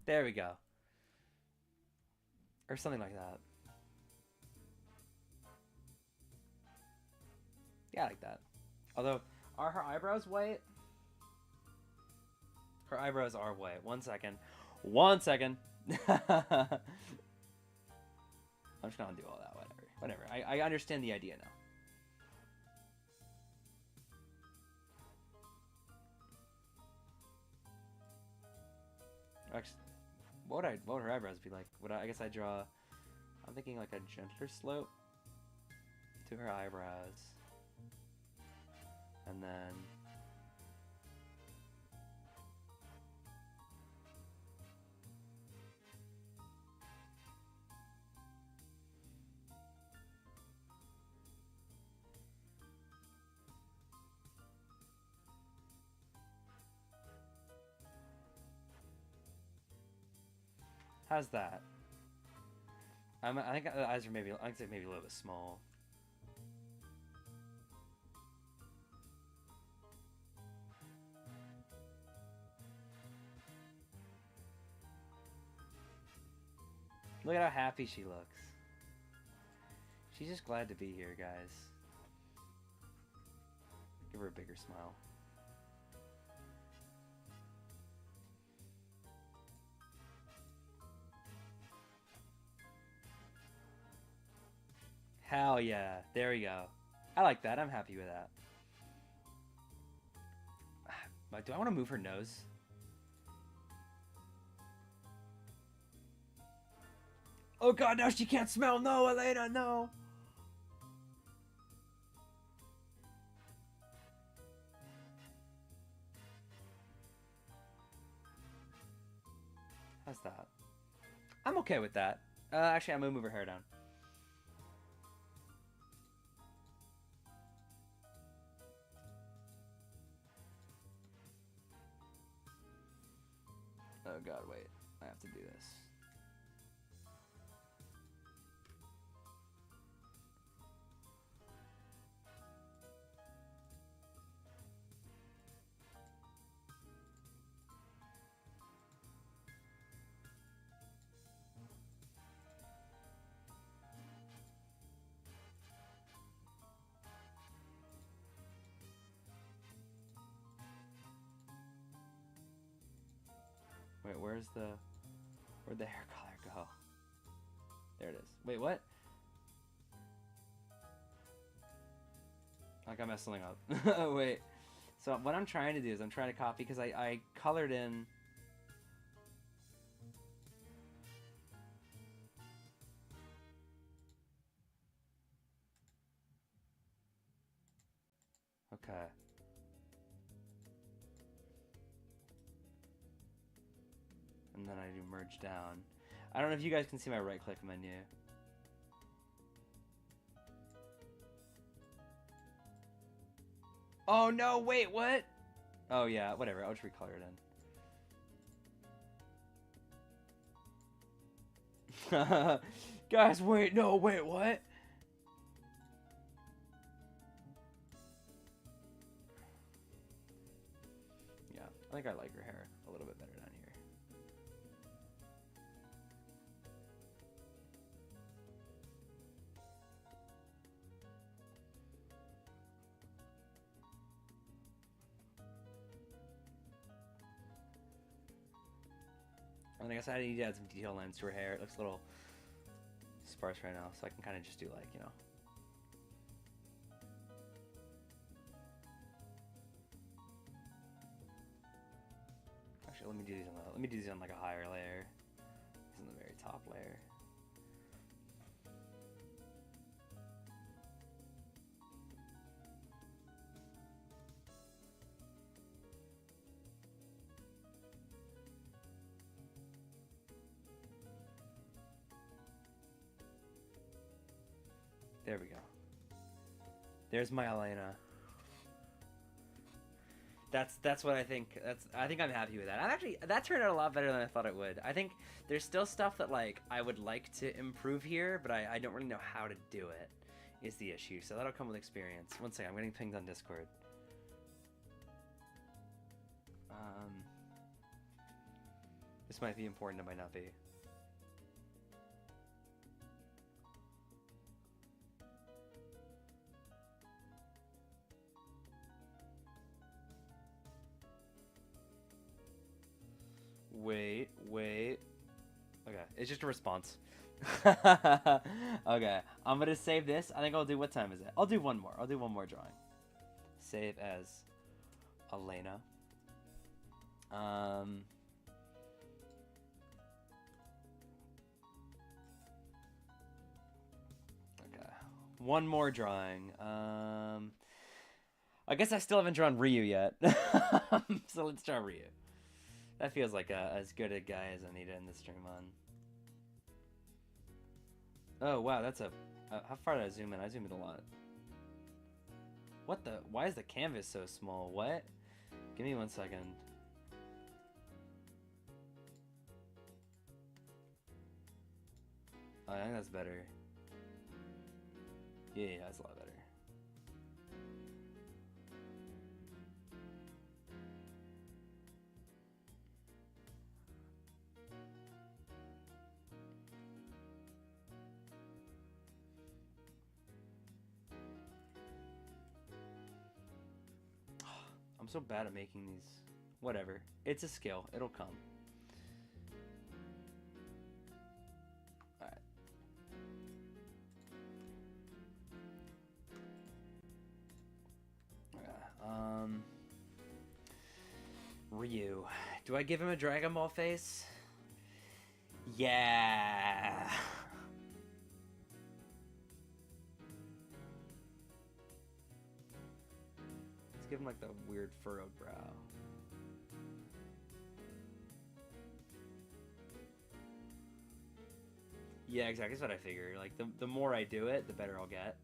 There we go. Or something like that. Yeah, I like that. Although, are her eyebrows white? Her eyebrows are white. 1 second. 1 second. I'm just gonna do all that. Whatever. I understand the idea now. Actually, what would her eyebrows be like? I guess I draw. I'm thinking like a gentler slope to her eyebrows, and then how's that? I think the eyes are maybe. I think maybe a little bit small. Look at how happy she looks. She's just glad to be here, guys. Give her a bigger smile. Hell yeah. There we go. I like that. I'm happy with that. Do I want to move her nose? Oh god, now she can't smell. No, Elena, no. How's that? I'm okay with that. Actually, I'm gonna move her hair down. Oh god, wait. I have to do this. Wait, where'd the hair color go? There it is. Wait, what? Like I messed something up. Wait. So what I'm trying to do is I'm trying to copy because I colored in. Okay. And then I do merge down. I don't know if you guys can see my right click menu. Oh no, wait, what? Oh yeah, whatever, I'll just recolor it in. Guys, wait, no, wait, what? Yeah, I think I like her hair a little bit better down here. I guess I need to add some detail lines to her hair. It looks a little sparse right now, so I can kind of just do like, you know. Actually, let me do these on like a higher layer. These on the very top layer. There we go. There's my Elena. That's what I think. I think I'm happy with that. That turned out a lot better than I thought it would. I think there's still stuff that like I would like to improve here, but I don't really know how to do it. Is the issue. So that'll come with experience. One second, I'm getting pinged on Discord. This might be important. It might not be. Wait. Okay, it's just a response. Okay, I'm gonna save this. I think I'll do, what time is it? I'll do one more. I'll do one more drawing. Save as Elena. Okay, one more drawing. I guess I still haven't drawn Ryu yet. So let's draw Ryu. That feels like as good a guy as I need to end the stream on. Oh wow, that's how far did I zoom in? I zoomed in a lot. What the? Why is the canvas so small? What? Give me 1 second. Oh, I think that's better. Yeah, that's a lot better. I'm so bad at making these. Whatever. It's a skill. It'll come. Alright. Ryu. Do I give him a Dragon Ball face? Yeah. Let's give him like the weird furrowed brow. Yeah, exactly. That's what I figure. Like the more I do it, the better I'll get.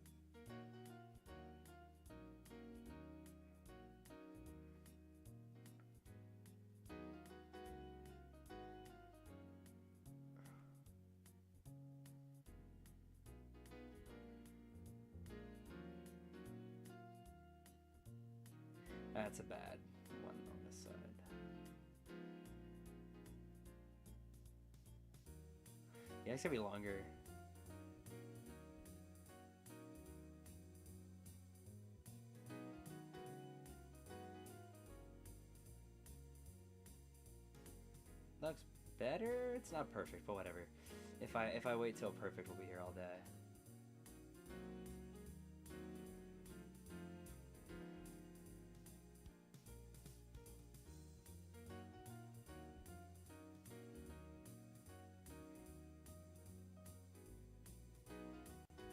That's a bad one on this side. Yeah, it's gonna be longer. Looks better. It's not perfect, but whatever. If I wait till perfect, we'll be here all day.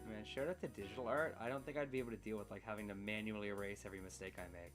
Man, showed up to digital art, I don't think I'd be able to deal with like having to manually erase every mistake I make.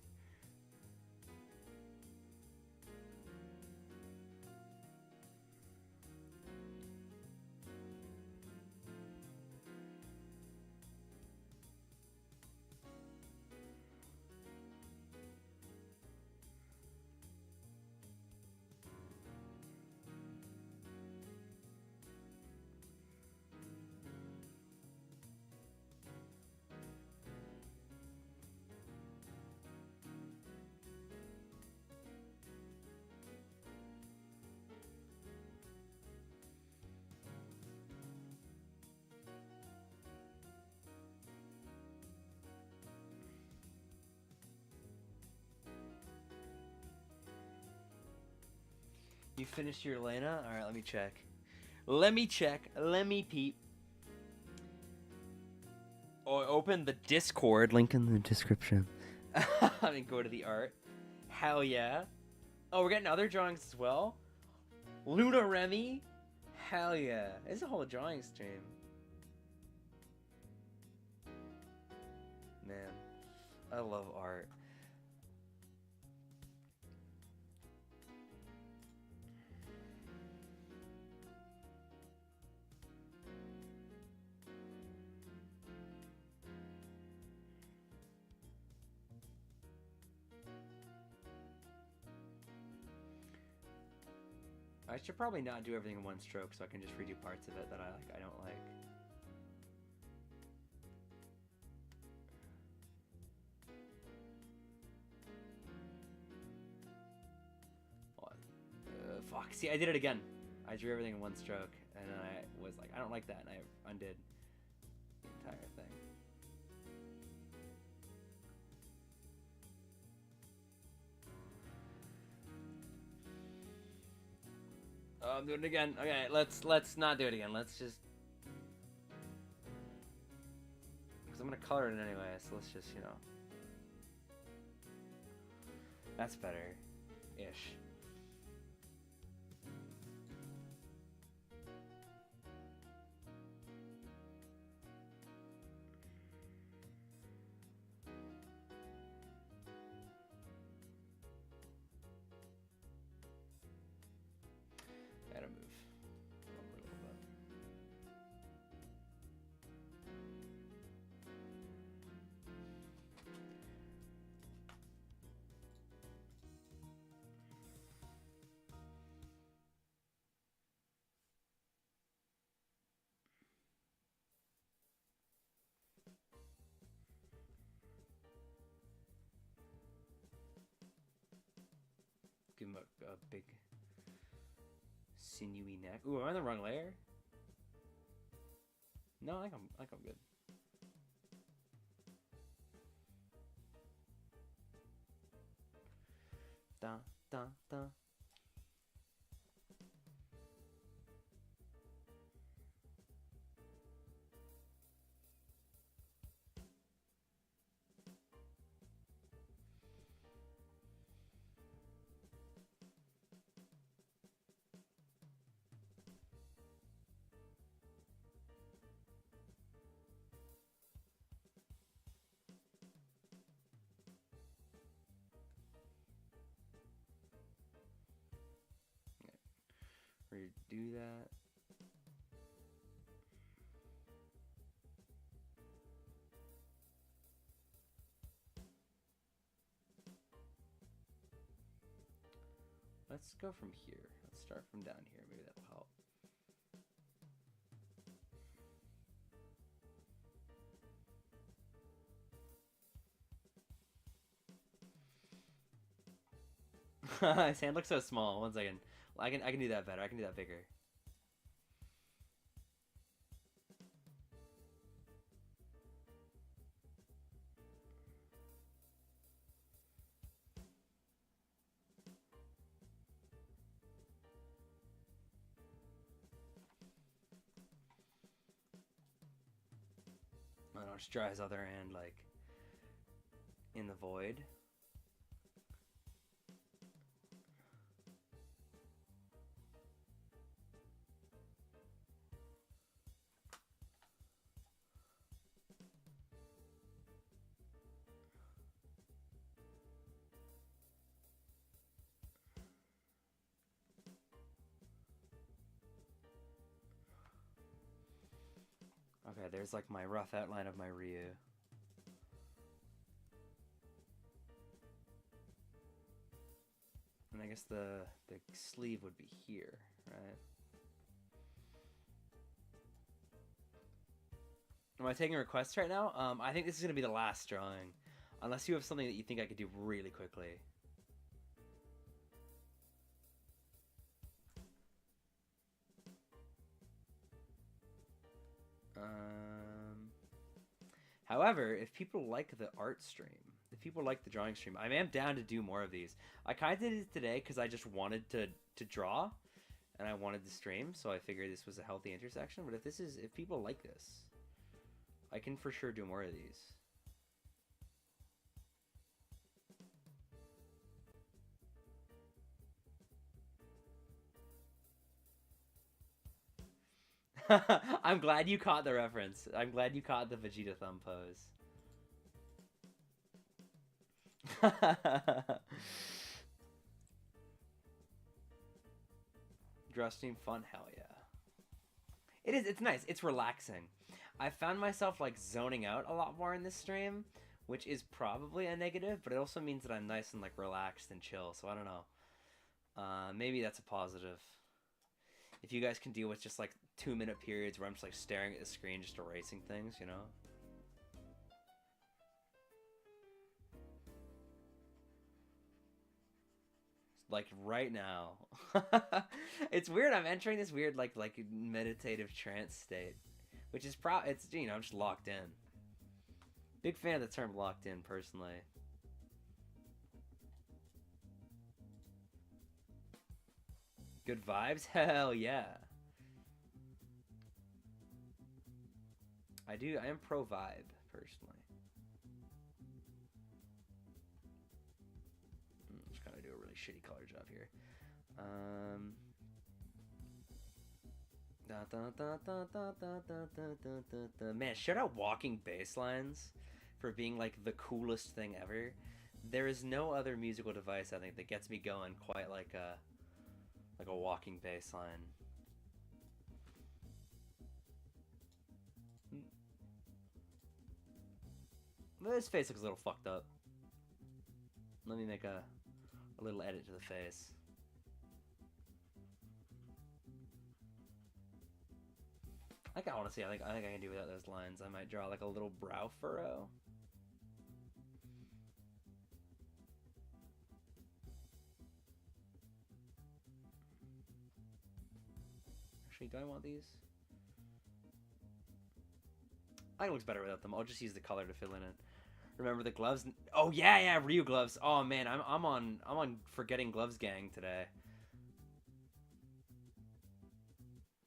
You finished your Elena? Alright, let me check. Let me peep. Oh, open the Discord, link in the description. I mean, go to the art. Hell yeah. Oh, we're getting other drawings as well? Luna Remy? Hell yeah. It's a whole drawing stream. Man, I love art. I should probably not do everything in one stroke so I can just redo parts of it that I don't like. Fuck, see, I did it again. I drew everything in one stroke, and then I was like, I don't like that, and I undid the entire thing. Oh, I'm doing it again. Okay, let's not do it again. Let's just... Because I'm going to color it anyway, so let's just, you know... That's better-ish. Gotta move over a little bit. Give him a big sinewy neck. Ooh, am I on the wrong layer? No, I think I'm good. Da da da. Redo that. Let's go from here. Let's start from down here. Maybe that'll help. His hand looks so small. 1 second. I can do that better. I can do that bigger. I don't know, just draw his other hand like in the void. Okay, there's like my rough outline of my Ryu. And I guess the sleeve would be here, right? Am I taking requests right now? I think this is going to be the last drawing. Unless you have something that you think I could do really quickly. However, if people like the art stream, if people like the drawing stream, I am down to do more of these. I kind of did it today because I just wanted to draw, and I wanted to stream, so I figured this was a healthy intersection. But if people like this, I can for sure do more of these. I'm glad you caught the reference. I'm glad you caught the Vegeta thumb pose. Draw stream fun? Hell yeah. It is. It's nice. It's relaxing. I found myself like zoning out a lot more in this stream, which is probably a negative, but it also means that I'm nice and like relaxed and chill. So I don't know. Maybe that's a positive. If you guys can deal with just like 2-minute periods where I'm just like staring at the screen, just erasing things, you know? Like right now. It's weird. I'm entering this weird like meditative trance state, which is it's, you know, I'm just locked in. Big fan of the term locked in personally. Good vibes? Hell yeah. I am pro vibe personally. Just gotta do a really shitty color job here. Man, shout out walking bass lines for being like the coolest thing ever. There is no other musical device I think that gets me going quite like a walking bass line. This face looks a little fucked up. Let me make a little edit to the face. Honestly, I think I can do without those lines. I might draw like a little brow furrow. Actually, do I want these? I think it looks better without them. I'll just use the color to fill in it. Remember the gloves? Oh yeah, Ryu gloves. Oh man, I'm on forgetting gloves gang today.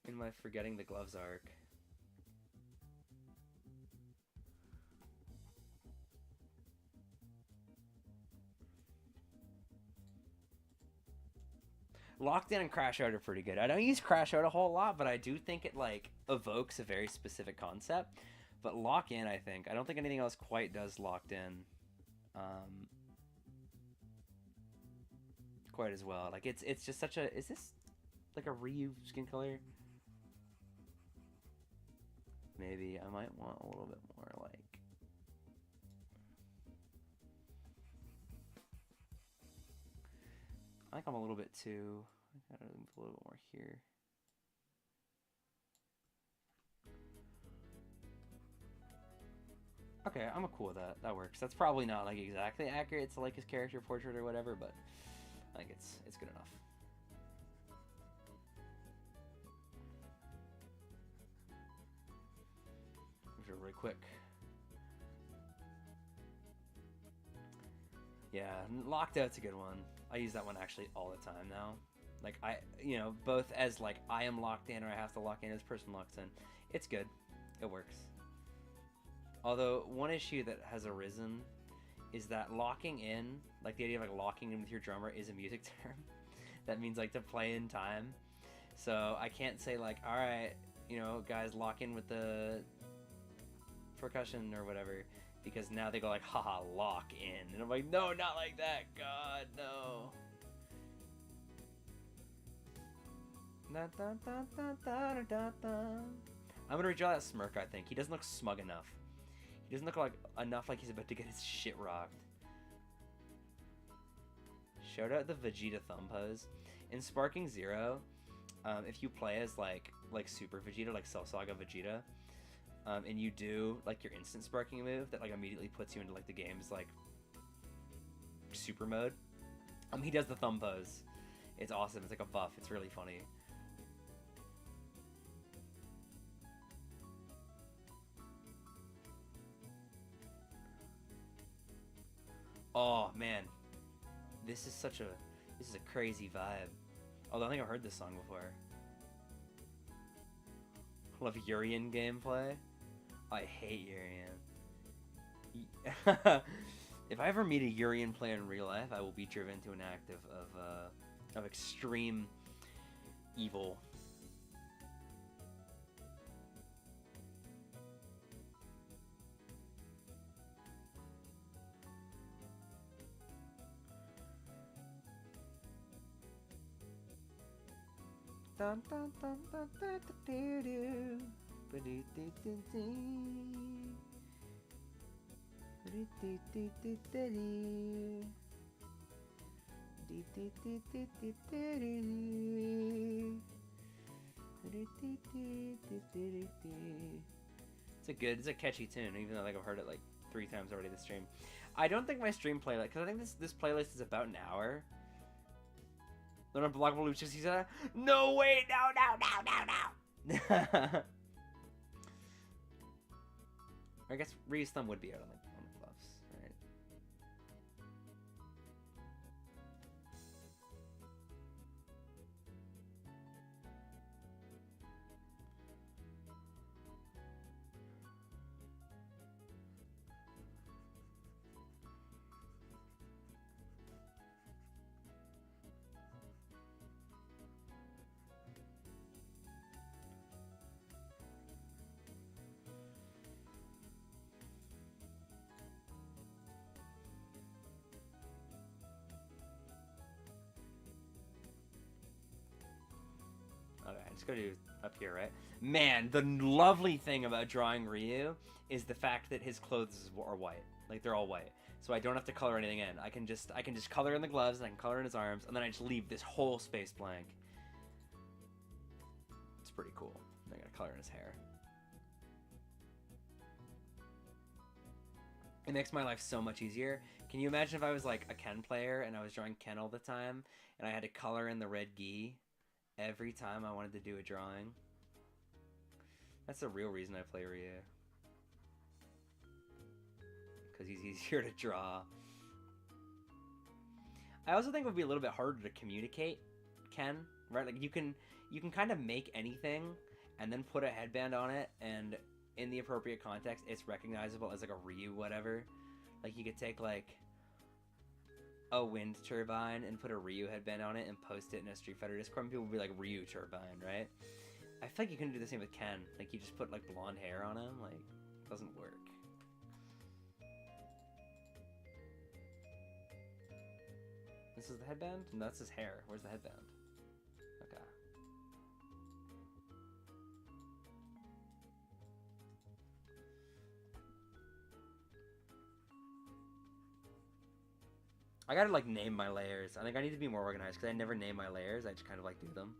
In my forgetting the gloves arc. Locked in and Crash Out are pretty good. I don't use Crash Out a whole lot, but I do think it like evokes a very specific concept. But Lock In, I don't think anything else quite does Locked In quite as well. Like it's just such a, is this like a Ryu skin color? Maybe I might want a little bit more like, I think I'm a little bit too, I gotta move a little bit more here. Okay, I'm cool with that. That works. That's probably not like exactly accurate to like his character portrait or whatever, but I think it's good enough. Really quick. Yeah, Locked Out's a good one. I use that one actually all the time now. Like you know, both as like I am locked in or I have to lock in as person locked in. It's good. It works. Although one issue that has arisen is that locking in, like the idea of like locking in with your drummer, is a music term. That means like to play in time. So I can't say like, all right, you know, guys, lock in with the percussion or whatever, because now they go like, haha, lock in, and I'm like, no, not like that, God, no. I'm gonna redraw that smirk. I think he doesn't look smug enough. He doesn't look like enough like he's about to get his shit rocked. Shout out the Vegeta thumb pose in Sparking Zero. If you play as like Super Vegeta, like Cell Saga Vegeta, and you do like your instant sparking move that like immediately puts you into like the game's like super mode, he does the thumb pose. It's awesome. It's like a buff. It's really funny. Oh man, this is a crazy vibe. Although I think I've heard this song before. Love Urian gameplay. I hate Urian. If I ever meet a Urian player in real life, I will be driven to an act of extreme evil. Dun, dun, dun, dun, dun, dun, dun, it's a catchy tune, even though like I've heard it like 3 times already this stream. I don't think my stream playlist, because I think this playlist is about an hour. Then Unblockable Luchas, he said, no, wait, no. I guess Ryu's thumb would be out on the gloves, right? Okay, I just gotta do up here, right? Man, the lovely thing about drawing Ryu is the fact that his clothes are white. Like, they're all white. So I don't have to color anything in. I can just color in the gloves, and I can color in his arms, and then I just leave this whole space blank. It's pretty cool. I gotta color in his hair. It makes my life so much easier. Can you imagine if I was like a Ken player and I was drawing Ken all the time, and I had to color in the red gi every time I wanted to do a drawing? That's the real reason I play Ryu. Because he's easier to draw. I also think it would be a little bit harder to communicate Ken, right? Like you can kind of make anything and then put a headband on it, and in the appropriate context, it's recognizable as like a Ryu whatever. Like you could take like a wind turbine and put a Ryu headband on it and post it in a Street Fighter Discord, and people would be like, Ryu turbine, right? I feel like you couldn't do the same with Ken. Like you just put like blonde hair on him, like it doesn't work. This is the headband? No, that's his hair. Where's the headband? Okay. I gotta like name my layers. I think I need to be more organized because I never name my layers. I just kind of like do them.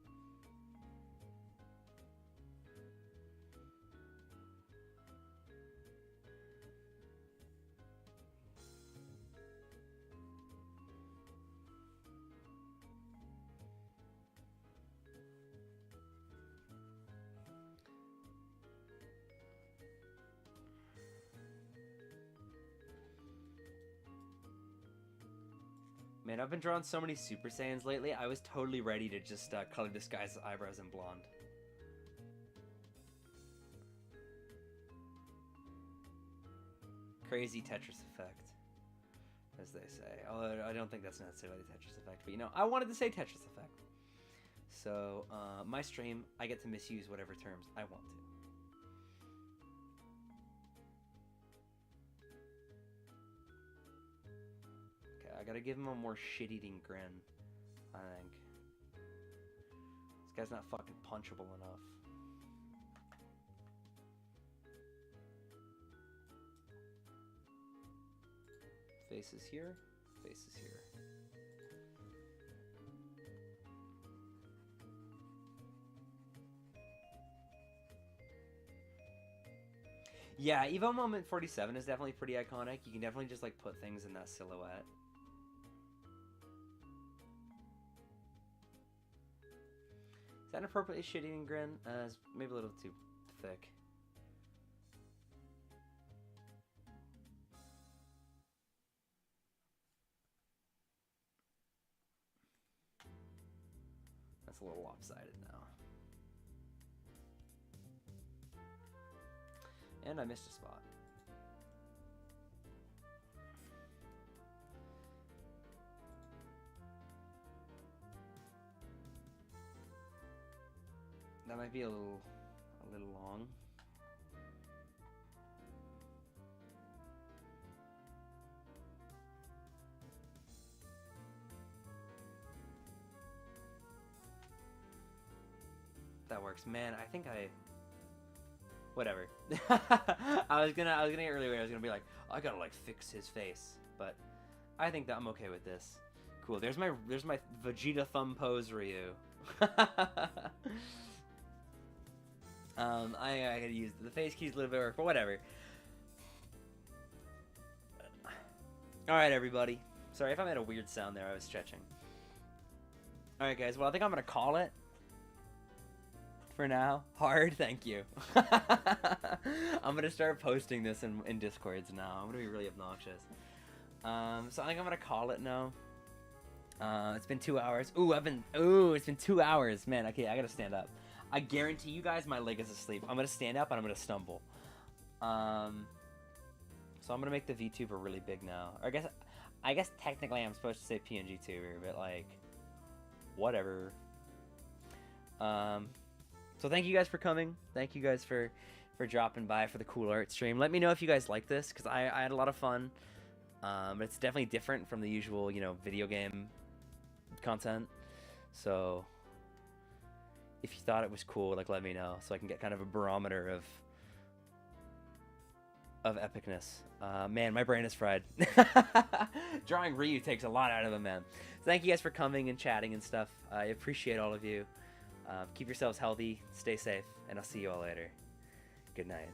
Man, I've been drawing so many Super Saiyans lately. I was totally ready to just color this guy's eyebrows in blonde. Crazy Tetris effect, as they say. Although I don't think that's necessarily the Tetris effect, but you know, I wanted to say Tetris effect. So, my stream, I get to misuse whatever terms I want to. I gotta give him a more shit-eating grin, I think. This guy's not fucking punchable enough. Faces here, faces here. Yeah, Evo Moment 47 is definitely pretty iconic. You can definitely just like put things in that silhouette. Is that an appropriately shit-eating grin? It's maybe a little too thick. That's a little lopsided now. And I missed a spot. That might be a little long. works. Man, I think I... Whatever. I was gonna get really weird. I was gonna be like, I gotta like fix his face, but I think that I'm okay with this. Cool. There's my Vegeta thumb pose Ryu. I gotta use the face keys a little bit work, but whatever. All right, everybody. Sorry if I made a weird sound there. I was stretching. All right, guys. Well, I think I'm gonna call it for now. Hard, thank you. I'm gonna start posting this in Discords now. I'm gonna be really obnoxious. So I think I'm gonna call it now. It's been 2 hours. It's been 2 hours. Man, okay, I gotta stand up. I guarantee you guys my leg is asleep. I'm gonna stand up and I'm gonna stumble. So I'm gonna make the VTuber really big now. Or I guess technically I'm supposed to say PNG tuber, but like, whatever. So thank you guys for coming. Thank you guys for dropping by for the cool art stream. Let me know if you guys like this, because I had a lot of fun. It's definitely different from the usual, you know, video game content. So if you thought it was cool, like, let me know so I can get kind of a barometer of epicness. Man, my brain is fried. Drawing Ryu takes a lot out of him, man. So thank you guys for coming and chatting and stuff. I appreciate all of you. Keep yourselves healthy, stay safe, and I'll see you all later. Good night.